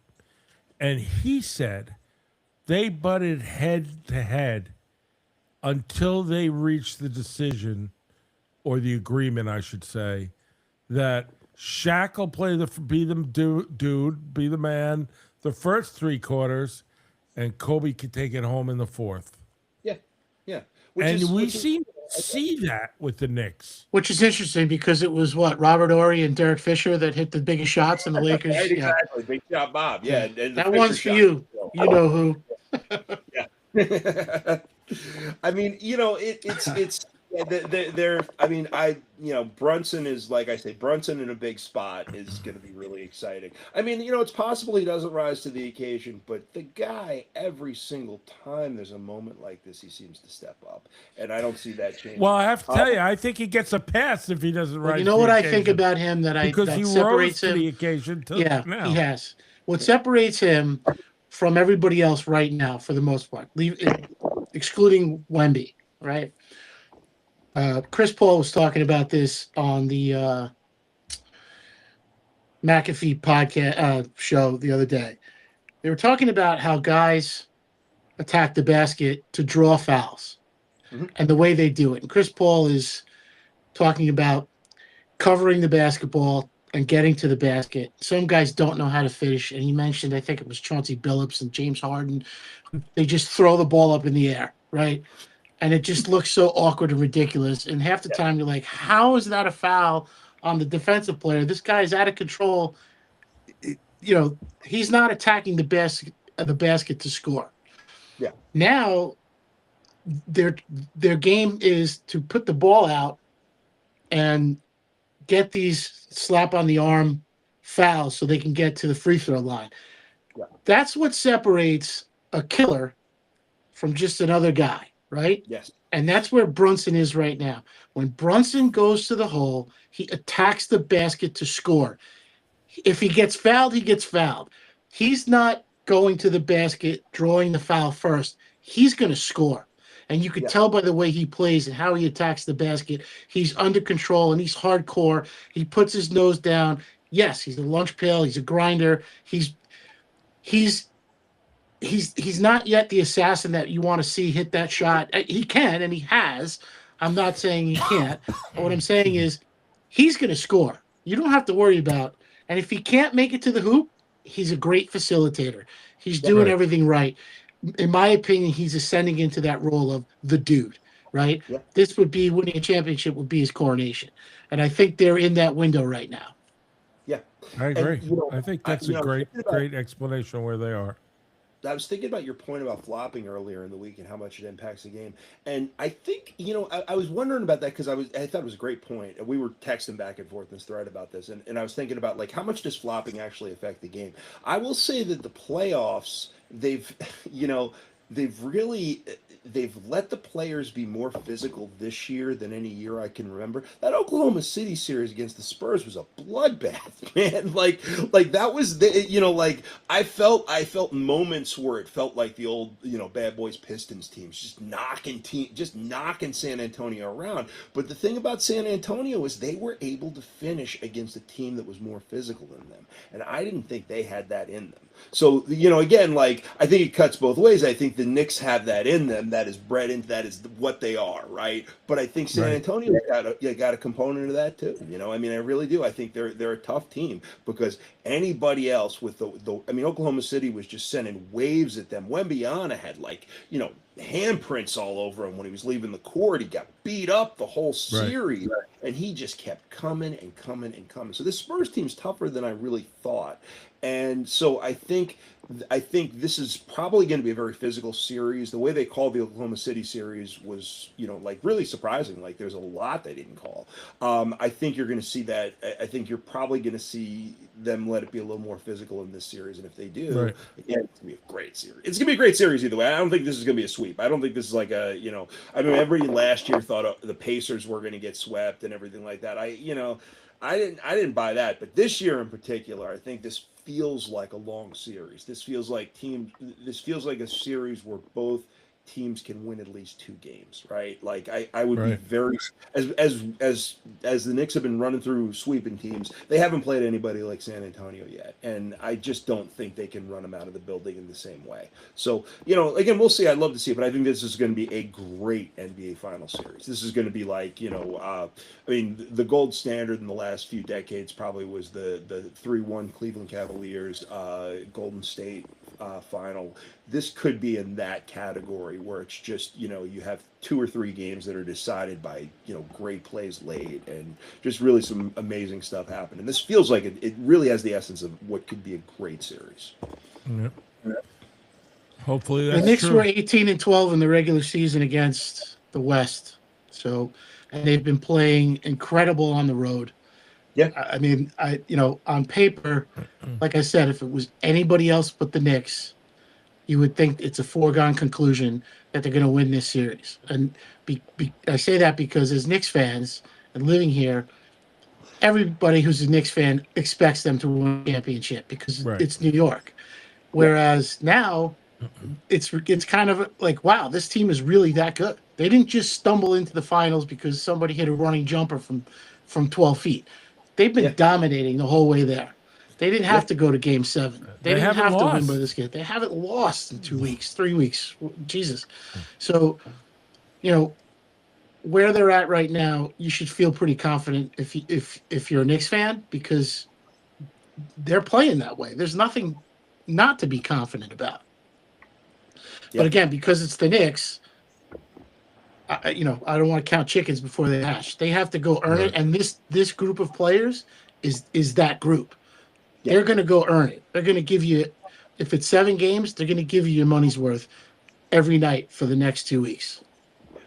and he said they butted head to head until they reached the decision or the agreement, I should say, that Shaq will be the dude, be the man, the first 3 quarters, and Kobe can take it home in the fourth. Yeah. We see that with the Knicks. Which is interesting because it was Robert Ory and Derek Fisher that hit the biggest shots in the Lakers. Right, exactly. Big shot Bob. Yeah. And that one's for you. You know who. Yeah. I mean, it's they're I mean, Brunson is, like I say, Brunson in a big spot is going to be really exciting. I mean, it's possible he doesn't rise to the occasion, but the guy, every single time there's a moment like this, he seems to step up, and I don't see that changing. Well, I have to tell you, I think he gets a pass if he doesn't rise. You know to what the I occasion. think about him that he separates rose to him. the occasion. Now. He has. What separates him from everybody else right now, for the most part, excluding Wemby, right? Chris Paul was talking about this on the McAfee podcast show the other day. They were talking about how guys attack the basket to draw fouls and the way they do it. And Chris Paul is talking about covering the basketball and getting to the basket. Some guys don't know how to finish. And he mentioned, I think it was Chauncey Billups and James Harden. They just throw the ball up in the air, right? And it just looks so awkward and ridiculous. And half the time you're like, how is that a foul on the defensive player? This guy is out of control. He's not attacking the basket to score. Yeah. Now their game is to put the ball out and get these slap on the arm fouls so they can get to the free throw line. Yeah. That's what separates a killer from just another guy. Right? Yes. And that's where Brunson is right now. When Brunson goes to the hole, he attacks the basket to score. If he gets fouled, he gets fouled. He's not going to the basket, drawing the foul first. He's going to score. And you could tell by the way he plays and how he attacks the basket. He's under control and he's hardcore. He puts his nose down. Yes, he's a lunch pail. He's a grinder. He's not yet the assassin that you want to see hit that shot. He can, and he has. I'm not saying he can't. But what I'm saying is he's going to score. You don't have to worry about. And if he can't make it to the hoop, he's a great facilitator. He's doing everything right. In my opinion, he's ascending into that role of the dude, right? Yeah. This would be winning a championship would be his coronation. And I think they're in that window right now. Yeah. I agree. I think that's a great explanation where they are. I was thinking about your point about flopping earlier in the week and how much it impacts the game. And I think, I was wondering about that because I thought it was a great point. And we were texting back and forth in this thread about this. And I was thinking about, like, how much does flopping actually affect the game? I will say that the playoffs, they've really, they've let the players be more physical this year than any year I can remember. That Oklahoma City series against the Spurs was a bloodbath, man. Like that was the, like I felt moments where it felt like the old, Bad Boys Pistons teams just knocking San Antonio around. But the thing about San Antonio is they were able to finish against a team that was more physical than them, and I didn't think they had that in them. So, again, like, I think it cuts both ways. I think the Knicks have that in them. That is bred into, that is what they are, right? But I think San Antonio got a component of that too. I really do. I think they're a tough team because anybody else with Oklahoma City was just sending waves at them. Wembyana had handprints all over him when he was leaving the court. He got beat up the whole series, and he just kept coming and coming and coming. So this Spurs team's tougher than I really thought. And so I think this is probably going to be a very physical series. The way they called the Oklahoma City series was, really surprising. Like there's a lot they didn't call. I think you're going to see that. I think you're probably going to see them let it be a little more physical in this series. And if they do, again, it's going to be a great series. It's going to be a great series either way. I don't think this is going to be a sweep. I don't think this is like everybody last year thought the Pacers were going to get swept and everything like that. I didn't buy that. But this year in particular, I think this feels like a long series. This feels like a series where both teams can win at least 2 games, right? Like I would be very as the Knicks have been running through sweeping teams, they haven't played anybody like San Antonio yet, and I just don't think they can run them out of the building in the same way. So again, we'll see. I'd love to see it, but I think this is going to be a great NBA final series. This is going to be like the gold standard in the last few decades probably was the 3-1 Cleveland Cavaliers Golden State final. This could be in that category where it's just you have 2 or 3 games that are decided by great plays late and just really some amazing stuff happening. This feels like it really has the essence of what could be a great series. Hopefully that's the Knicks true. were 18-12 in the regular season against the West, and they've been playing incredible on the road. Yeah, I mean, on paper, like I said, if it was anybody else but the Knicks, you would think it's a foregone conclusion that they're going to win this series. And I say that because as Knicks fans and living here, everybody who's a Knicks fan expects them to win a championship because it's New York. Whereas now it's kind of like, wow, this team is really that good. They didn't just stumble into the finals because somebody hit a running jumper from 12 feet. They've been dominating the whole way there. They didn't have to go to Game 7. They didn't have to win by this game. They haven't lost in 2 weeks, 3 weeks. Jesus. So, where they're at right now, you should feel pretty confident if you're a Knicks fan because they're playing that way. There's nothing not to be confident about. But again, because it's the Knicks, I don't want to count chickens before they hatch. They have to go earn it, and this group of players is that group. They're going to go earn it. They're going to give you, if it's 7 games, they're going to give you your money's worth every night for the next 2 weeks.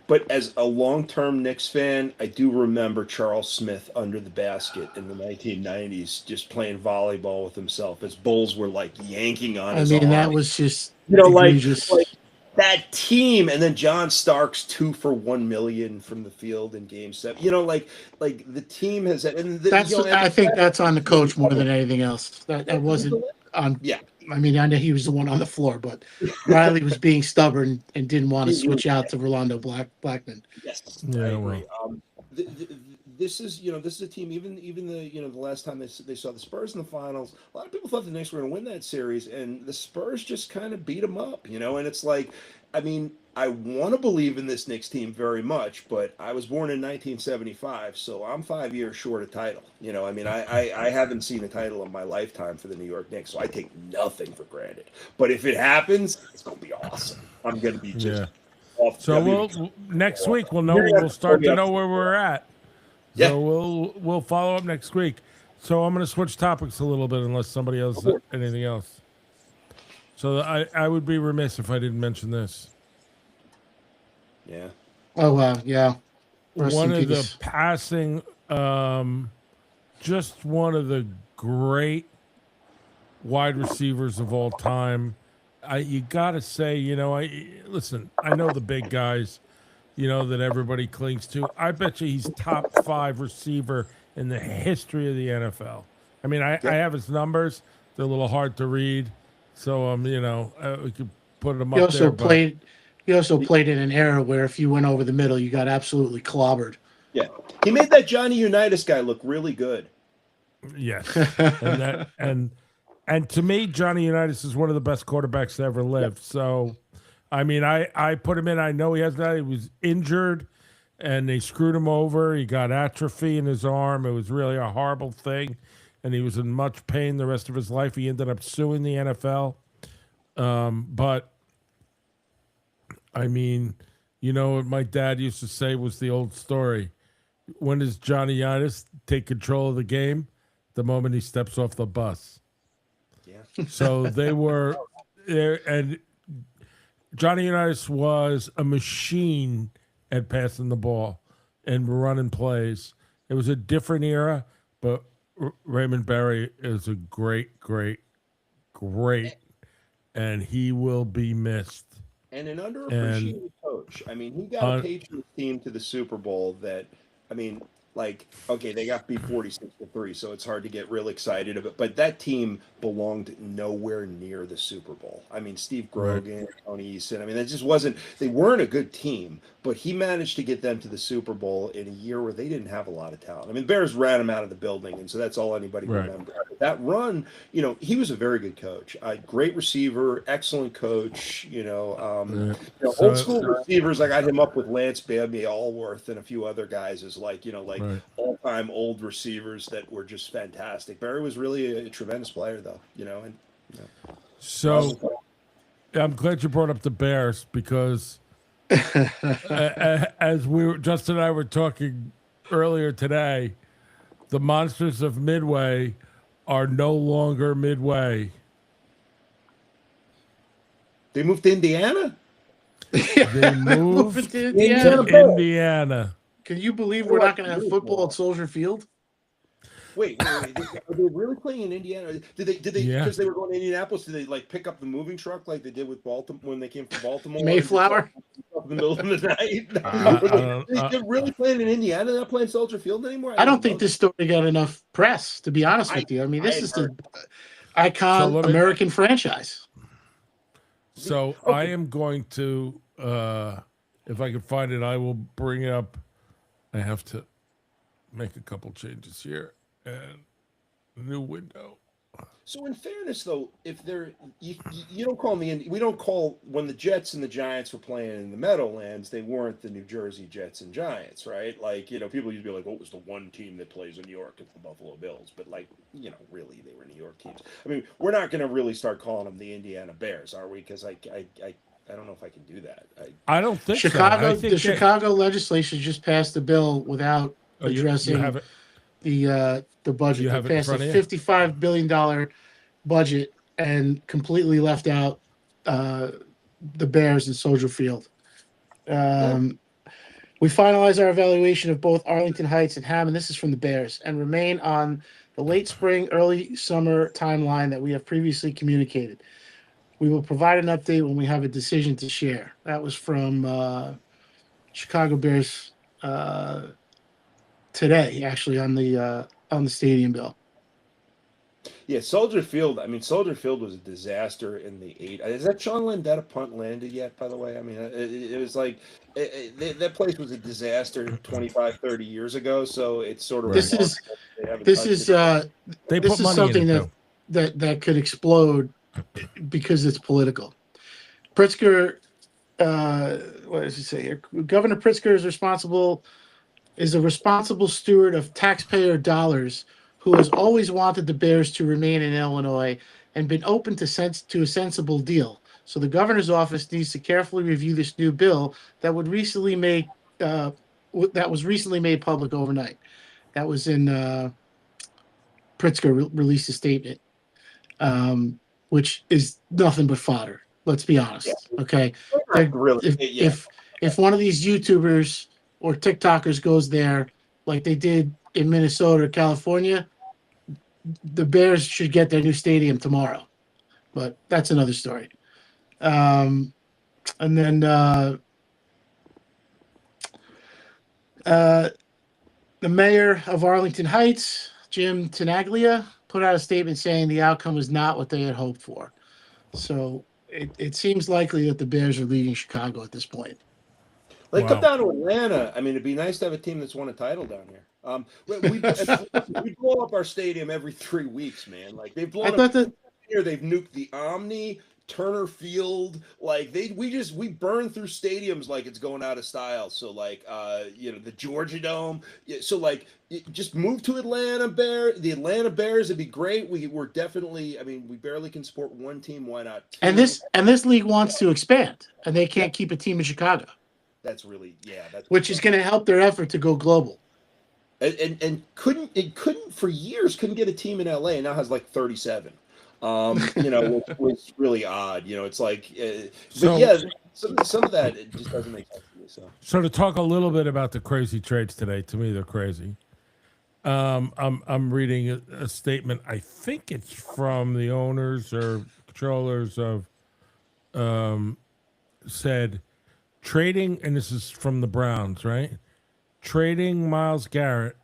But as a long-term Knicks fan, I do remember Charles Smith under the basket in the 1990s, just playing volleyball with himself as Bulls were like yanking on his arm. That was just egregious. like that team, and then John Starks 2 for $1 million from the field in Game 7. Like the team has. And I think that's on the coach more than anything else. That wasn't on. Yeah. I mean, I know he was the one on the floor, but Riley was being stubborn and didn't want to switch out to Rolando Blackman. Yes, I agree. This is a team. Even the last time they saw the Spurs in the finals, a lot of people thought the Knicks were going to win that series, and the Spurs just kind of beat them up. And it's like, I mean, I want to believe in this Knicks team very much, but I was born in 1975, so I'm 5 years short of title. I mean, I haven't seen a title in my lifetime for the New York Knicks, so I take nothing for granted. But if it happens, it's going to be awesome. I'm going to be just off. So next week we'll start to know where we're at. So we'll follow up next week. So I'm going to switch topics a little bit unless somebody else has anything else. So I would be remiss if I didn't mention this. Yeah. Oh, wow. Yeah. One of the passing, just one of the great wide receivers of all time, you gotta say, listen. I know the big guys, that everybody clings to. I bet you he's top 5 receiver in the history of the NFL. I mean, I have his numbers. They're a little hard to read, so we could put him He up also there. But played in an era where if you went over the middle, you got absolutely clobbered. Yeah, he made that Johnny Unitas guy look really good. yes, and to me, Johnny Unitas is one of the best quarterbacks to ever live. So, I mean, I put him in. I know he has that. He was injured, and they screwed him over. He got atrophy in his arm. It was really a horrible thing, and he was in much pain the rest of his life. He ended up suing the NFL. But, I mean, what my dad used to say was the old story. When does Johnny Unitas take control of the game? The moment he steps off the bus. Yeah. So they were there, and Johnny Unitas was a machine at passing the ball and running plays. It was a different era, but Raymond Berry is a great, and he will be missed. And an underappreciated coach. I mean, he got a Patriots team to the Super Bowl that, I mean, okay, they got beat 46-3, so it's hard to get real excited about. But that team belonged nowhere near the Super Bowl. I mean, Steve Grogan, Tony Easton. I mean, that just wasn't. They weren't a good team, but he managed to get them to the Super Bowl in a year where they didn't have a lot of talent. I mean, Bears ran him out of the building, and so that's all anybody remembers. That run, he was a very good coach, great receiver, excellent coach. Old school receivers. I got him up with Lance Bambi Allworth and a few other guys as all-time old receivers that were just fantastic. Barry was really a tremendous player, though. So I'm glad you brought up the Bears because as Justin and I were talking earlier today, the Monsters of Midway are no longer Midway. They moved to Indiana? They moved to Indiana. Can you believe we're not going to have football at Soldier Field? Wait, are they really playing in Indiana? Did they? Because they were going to Indianapolis. Did they pick up the moving truck like they did with Baltimore when they came from Baltimore? Mayflower. Up in the middle of the night. They're really playing in Indiana. They're not playing Soldier Field anymore. I don't think this story got enough press. To be honest with you, I mean, this is the icon American franchise. So I am going to, if I can find it, I will bring it up. I have to make a couple changes here and a new window. So in fairness, though, if they're you don't call me, we don't call when the Jets and the Giants were playing in the Meadowlands, they weren't the New Jersey Jets and Giants, right? People used to be like, "Oh, it was the one team that plays in New York, it's the Buffalo Bills," but really, they were New York teams. I mean, we're not going to really start calling them the Indiana Bears, are we? Because I don't know if I can do that. I don't think Chicago. So. I think Chicago legislature just passed a bill without addressing the budget. They passed a $55 billion budget and completely left out the Bears and Soldier Field. We finalized our evaluation of both Arlington Heights and Hammond. This is from the Bears, and remain on the late spring, early summer timeline that we have previously communicated. We will provide an update when we have a decision to share. That was from Chicago Bears today, actually, on the stadium bill. Yeah, Soldier Field. I mean, Soldier Field was a disaster in the 80s. Is that Sean Landetta punt landed yet, by the way? I mean, it was like that place was a disaster 25, 30 years ago. So it's sort of this is something that could explode because it's political. Pritzker, what does he say here? Governor Pritzker is a responsible steward of taxpayer dollars who has always wanted the Bears to remain in Illinois and been open to a sensible deal. So the governor's office needs to carefully review this new bill that was recently made public overnight. That was in Pritzker released a statement, which is nothing but fodder. Let's be honest. Yeah. Okay, if one of these YouTubers or TikTokers goes there like they did in Minnesota or California, the Bears should get their new stadium tomorrow. But that's another story. And then the mayor of Arlington Heights, Jim Tenaglia, put out a statement saying the outcome was not what they had hoped for. So it seems likely that the Bears are leading Chicago at this point. Like, come Wow. down to Atlanta. I mean, it'd be nice to have a team that's won a title down here. We blow up our stadium every 3 weeks, man. Like they've I blown thought up that here. They've nuked the Omni, Turner Field. Like we burn through stadiums like it's going out of style. So like the Georgia Dome. So like just move to Atlanta The Atlanta Bears. It'd be great. We're definitely. I mean, we barely can support one team. Why not two? and this league wants to expand, and they can't keep a team in Chicago. That's really that's which is going to help their effort to go global. And couldn't for years couldn't get a team in LA, and now has like 37. Was really odd. It's like, So- but yeah, some of that it just doesn't make sense to me. So to talk a little bit about the crazy trades today, to me they're crazy. I'm reading a statement. I think it's from the owners or controllers of said trading, and this is from the Browns, right? Trading Myles Garrett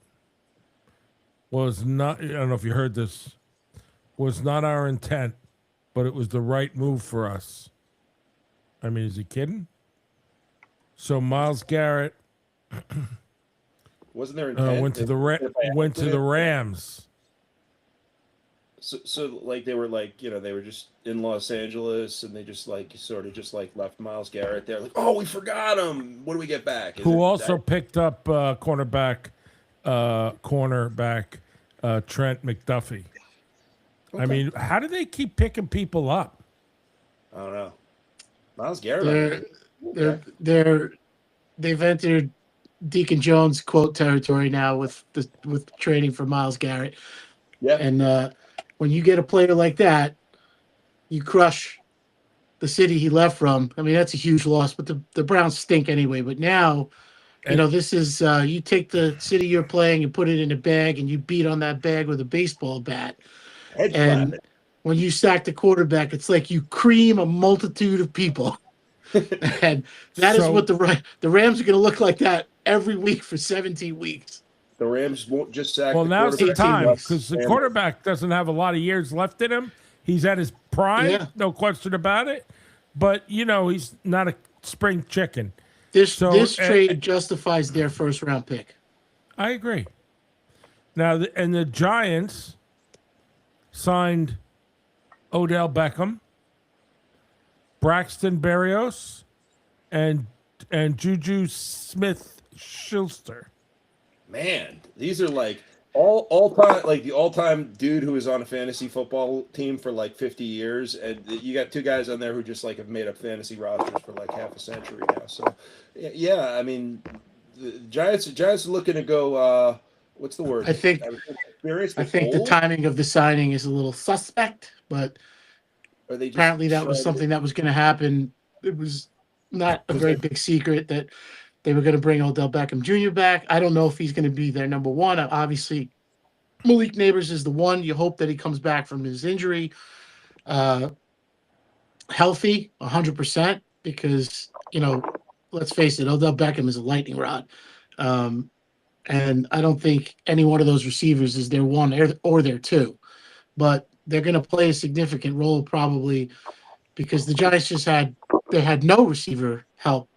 was not. I don't know if you heard this. Was not our intent, but it was the right move for us. I mean, is he kidding? So Myles Garrett Wasn't there intent? went to the Rams. So like they were like they were just in Los Angeles and they just like sort of just like left Myles Garrett there, like, oh, we forgot him. What do we get back? Who also picked up cornerback Trent McDuffie. Okay. I mean, how do they keep picking people up? I don't know. Myles Garrett. They've entered Deacon Jones quote territory now with trading for Myles Garrett. Yeah. And when you get a player like that, you crush the city he left from. I mean, that's a huge loss, but the Browns stink anyway. But now, this is you take the city you're playing and put it in a bag and you beat on that bag with a baseball bat. And when you sack the quarterback, it's like you cream a multitude of people. And that is what the Rams are going to look like that every week for 17 weeks. The Rams won't just sack. Well, now's the time because the Rams. quarterback doesn't have a lot of years left in him. He's at his prime, no question about it. But he's not a spring chicken. This trade justifies their first round pick. I agree. Now, the Giants signed Odell Beckham, Braxton Berrios, and Juju Smith-Schuster. Man, these are like all time, like the all-time dude who was on a fantasy football team for like 50 years, and you got two guys on there who just like have made up fantasy rosters for like half a century now. So, yeah, I mean, the Giants are looking to go. What's the word? I think the timing of the signing is a little suspect, but apparently that was something that was going to happen. It was not a very big secret that they were going to bring Odell Beckham Jr. back. I don't know if he's going to be their number one. Obviously, Malik Neighbors is the one. You hope that he comes back from his injury healthy, 100%, because, let's face it, Odell Beckham is a lightning rod. And I don't think any one of those receivers is their one or their two. But they're going to play a significant role probably because the Giants had no receiver help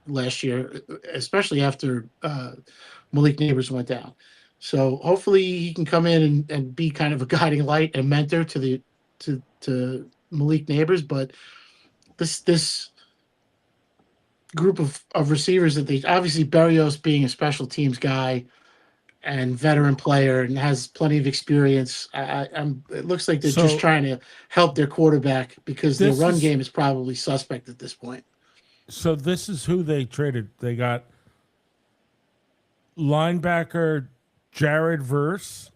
last year, especially after Malik Neighbors went down. So hopefully he can come in and be kind of a guiding light and mentor to Malik Neighbors. But this group of receivers that they obviously Berrios being a special teams guy and veteran player and has plenty of experience. It looks like they're just trying to help their quarterback because their run game is probably suspect at this point. So this is who they traded. They got linebacker Jared Verse.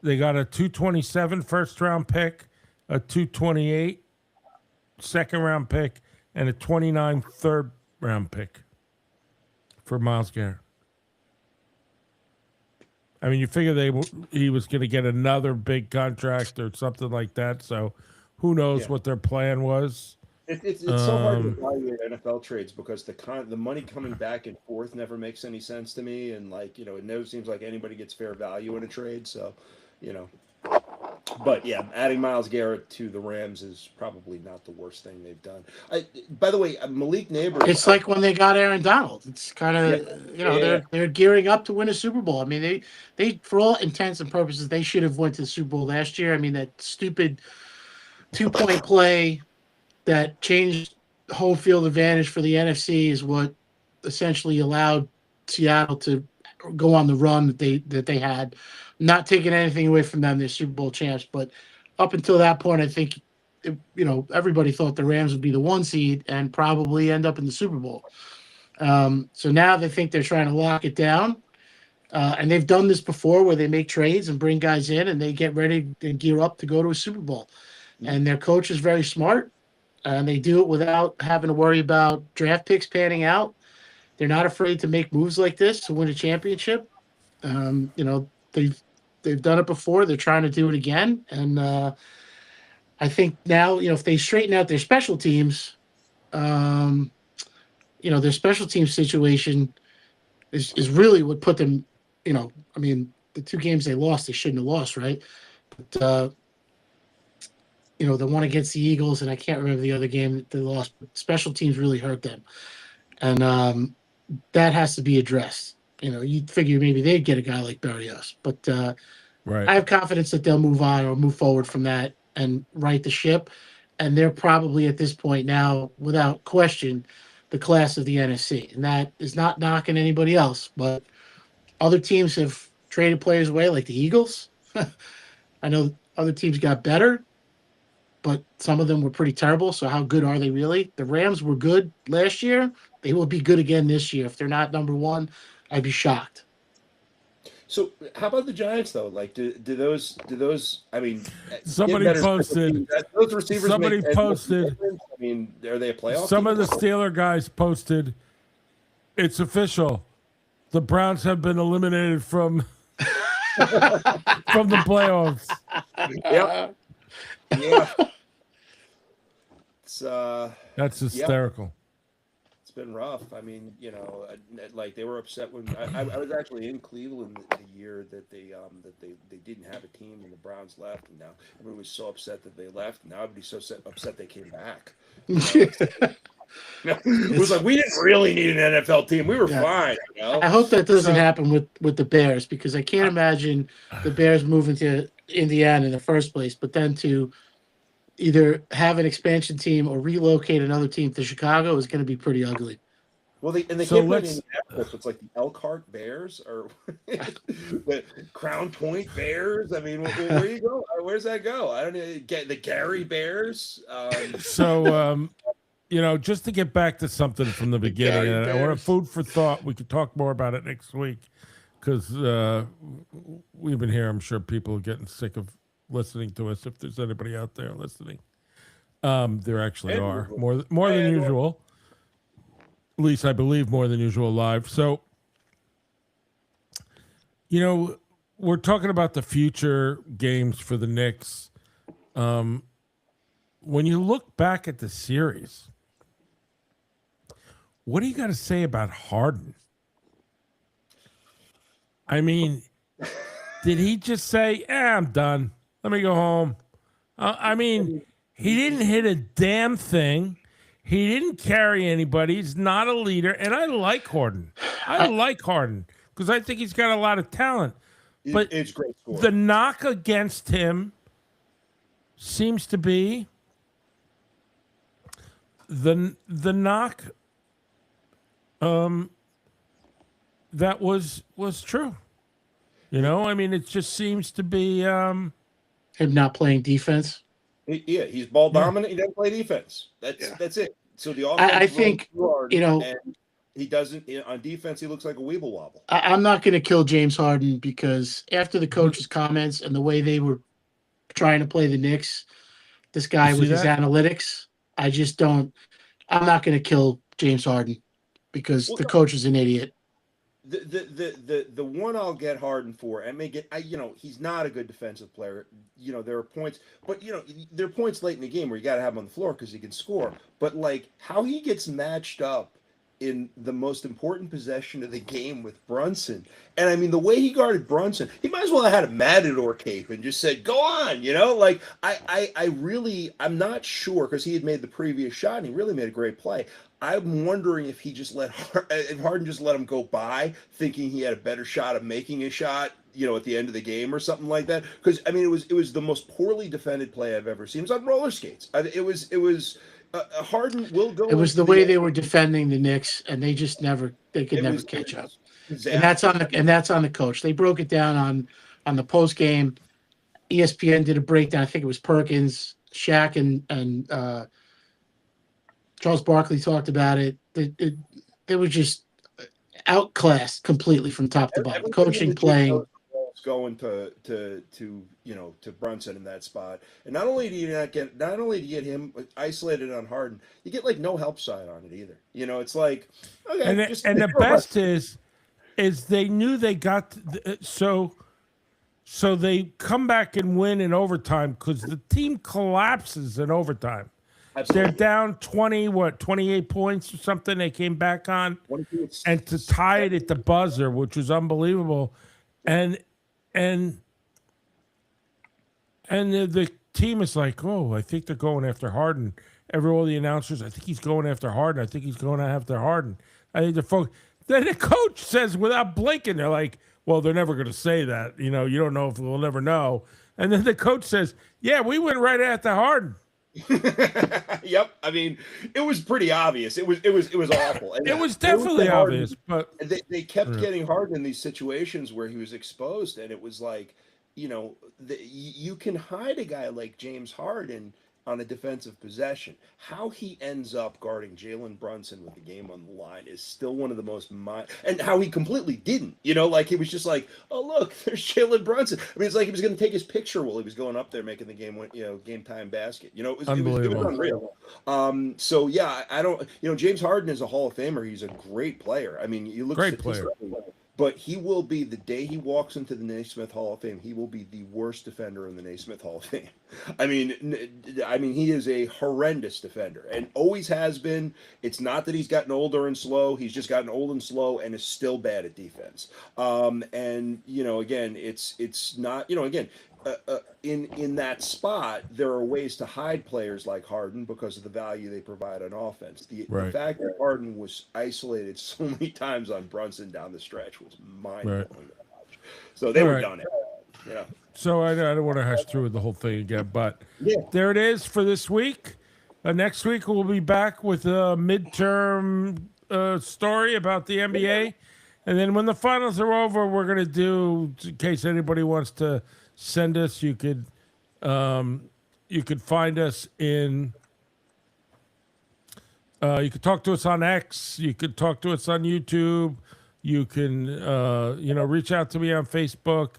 They got a 227 first-round pick, a 228 second-round pick, and a 29 third-round pick for Myles Garrett. I mean, you figure he was going to get another big contract or something like that. So who knows Yeah. what their plan was. It's so hard to evaluate NFL trades because the money coming back and forth never makes any sense to me, and it never seems like anybody gets fair value in a trade. So, you know, but yeah, adding Myles Garrett to the Rams is probably not the worst thing they've done. By the way, Malik Neighbors. It's like when they got Aaron Donald. It's kind of Yeah. they're gearing up to win a Super Bowl. I mean, they for all intents and purposes they should have went to the Super Bowl last year. I mean, that stupid 2-point play that changed home field advantage for the NFC is what essentially allowed Seattle to go on the run that they had. Not taking anything away from them, they're Super Bowl champs, but up until that point, I think everybody thought the Rams would be the 1 seed and probably end up in the Super Bowl. So now they think they're trying to lock it down, and they've done this before where they make trades and bring guys in and they get ready and gear up to go to a Super Bowl. And their coach is very smart, and they do it without having to worry about draft picks panning out. They're not afraid to make moves like this to win a championship. They've done it before. They're trying to do it again, and I think now, if they straighten out their special teams, their special team situation is really what put them. I mean, the 2 games they lost, they shouldn't have lost, right? But the one against the Eagles, and I can't remember the other game that they lost. But special teams really hurt them, and that has to be addressed. You'd figure maybe they'd get a guy like Berrios, but Right. I have confidence that they'll move on or move forward from that and right the ship. And they're probably at this point now, without question, the class of the NFC. And that is not knocking anybody else, but other teams have traded players away, like the Eagles. I know other teams got better, but some of them were pretty terrible. So how good are they really? The Rams were good last year. They will be good again this year. If they're not number 1, I'd be shocked. So how about the Giants though? Like, do those? I mean, Somebody posted. Those receivers. Somebody posted. I mean, are they a playoff? Some team? of the Steeler guys posted. It's official. The Browns have been eliminated from the playoffs. Yep. Yeah. It's That's hysterical. It's been rough. I mean, like they were upset when I was actually in Cleveland the year that they didn't have a team and the Browns left, and now everyone was so upset that they left. And now everybody's so upset they came back. It was like we didn't really need an NFL team. We were fine. I hope that doesn't happen with the Bears, because I can't imagine the Bears moving to Indiana in the first place, but then to either have an expansion team or relocate another team to Chicago is going to be pretty ugly. Well, they can't put in Indianapolis. It's like the Elkhart Bears or the Crown Point Bears. I mean, where do you go? Where's that go? I don't know. Get the Gary Bears. Just to get back to something from the beginning, and I want food for thought. We could talk more about it next week because we've been here. I'm sure people are getting sick of listening to us. If there's anybody out there listening, there actually are more than usual. At least I believe more than usual live. So, we're talking about the future games for the Knicks. When you look back at the series, what do you got to say about Harden? I mean, did he just say, I'm done. Let me go home? I mean, he didn't hit a damn thing. He didn't carry anybody. He's not a leader. And I like Harden. I like Harden because I think he's got a lot of talent. But it's great score. The knock against him seems to be the knock that was true. I mean, it just seems to be him not playing defense. He's ball dominant. He doesn't play defense. That's it. So the offense. I think and he doesn't on defense. He looks like a weeble wobble. I'm not going to kill James Harden because after the coach's comments and the way they were trying to play the Knicks, this guy with his analytics, I just don't. I'm not going to kill James Harden because the coach is an idiot. The one I'll get Harden for, and he's not a good defensive player. There are points, but there are points late in the game where you got to have him on the floor because he can score. But like how he gets matched up in the most important possession of the game with Brunson, and I mean the way he guarded Brunson, he might as well have had a Matador cape and just said, "Go on," Like I'm not sure because he had made the previous shot and he really made a great play. I'm wondering if he just if Harden just let him go by, thinking he had a better shot of making a shot, at the end of the game or something like that. Because I mean, it was the most poorly defended play I've ever seen. It was on roller skates. It was Harden will go. It was the way they were defending the Knicks, and they just could never catch up. And that's on the coach. They broke it down on the post game. ESPN did a breakdown. I think it was Perkins, Shaq, and Charles Barkley talked about it. They were just outclassed completely from top to bottom. Coaching, playing. Going to Brunson in that spot, and not only do you get him isolated on Harden, you get like no help side on it either. It's like okay, and the best is they knew they got so they come back and win in overtime because the team collapses in overtime. Absolutely. They're down 28 points or something. They came back on and to tie it at the buzzer, which was unbelievable, and the team is like, oh, I think they're going after Harden. All the announcers, I think he's going after Harden. I think he's going after Harden. I think then the coach says without blinking, they're like, well, they're never going to say that. You don't know if we'll never know. And then the coach says, yeah, we went right after Harden. Yep. I mean, it was pretty obvious. It was awful. And it was definitely obvious, but they kept getting Harden in these situations where he was exposed, and it was like, you can hide a guy like James Harden on a defensive possession. How he ends up guarding Jalen Brunson with the game on the line is still one of the most and how he completely didn't, like he was just like, oh look, there's Jalen Brunson. I mean, it's like he was going to take his picture while he was going up there making the game time basket. It was unreal. So yeah, I don't, James Harden is a Hall of Famer. He's a great player. I mean, you look great player. But he will be, the day he walks into the Naismith Hall of Fame, he will be the worst defender in the Naismith Hall of Fame. I mean, he is a horrendous defender and always has been. It's not that he's gotten older and slow. He's just gotten old and slow and is still bad at defense. And, again, it's not, again, in that spot, there are ways to hide players like Harden because of the value they provide on offense. The fact that Harden was isolated so many times on Brunson down the stretch was mind-blowing to watch. So they were done it. So I don't want to hash through the whole thing again, but there it is for this week. Next week we'll be back with a midterm story about the NBA, and then when the finals are over, we're going to do, in case anybody wants to send us, you could find us in you could talk to us on X, you could talk to us on YouTube, you can reach out to me on Facebook,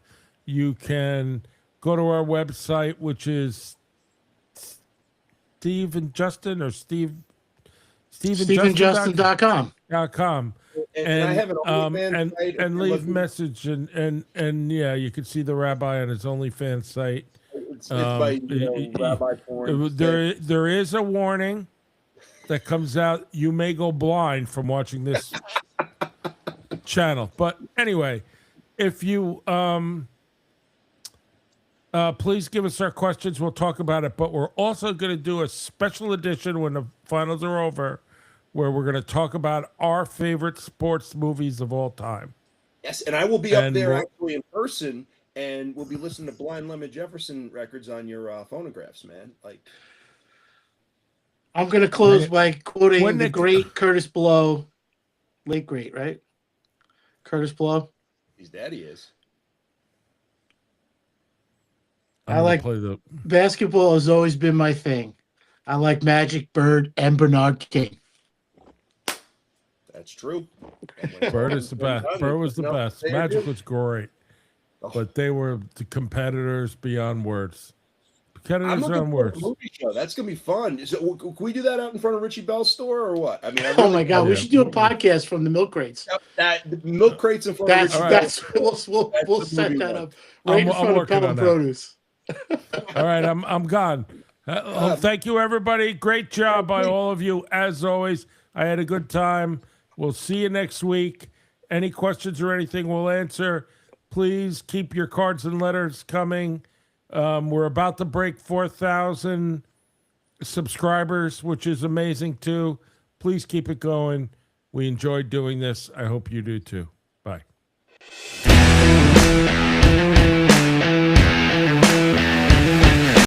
you can go to our website, which is StevenJustin.com. And I have an OnlyFans site. And leave message and yeah, you can see the rabbi on his OnlyFans site. It's by rabbi porn. There is a warning that comes out. You may go blind from watching this channel. But anyway, if you please give us our questions. We'll talk about it. But we're also going to do a special edition when the finals are over, where we're going to talk about our favorite sports movies of all time. Yes, and I will be up there actually in person, and we'll be listening to Blind Lemon Jefferson records on your phonographs, man. Like, I'm going to close by quoting the great Curtis Blow, late great, right? Curtis Blow. His daddy is. I like basketball has always been my thing. I like Magic, Bird, and Bernard King. That's true. Bird is the best. Bird was the best. Magic was great, but they were the competitors beyond words. Kennedy's I'm looking own forward to words. the movie show. That's gonna be fun. So, can we do that out in front of Richie Bell's store or what? I mean, Oh my God, we should do a podcast from the milk crates. that the milk crates in front of Richie That's Bell's. we'll the set movie that one. up right I'm in front of working Pelham on that. Produce. All right, I'm gone. Thank you, everybody. Great job by all of you. As always, I had a good time. We'll see you next week. Any questions or anything we'll answer. Please keep your cards and letters coming. We're about to break 4,000 subscribers, which is amazing too. Please keep it going. We enjoyed doing this. I hope you do too. Bye.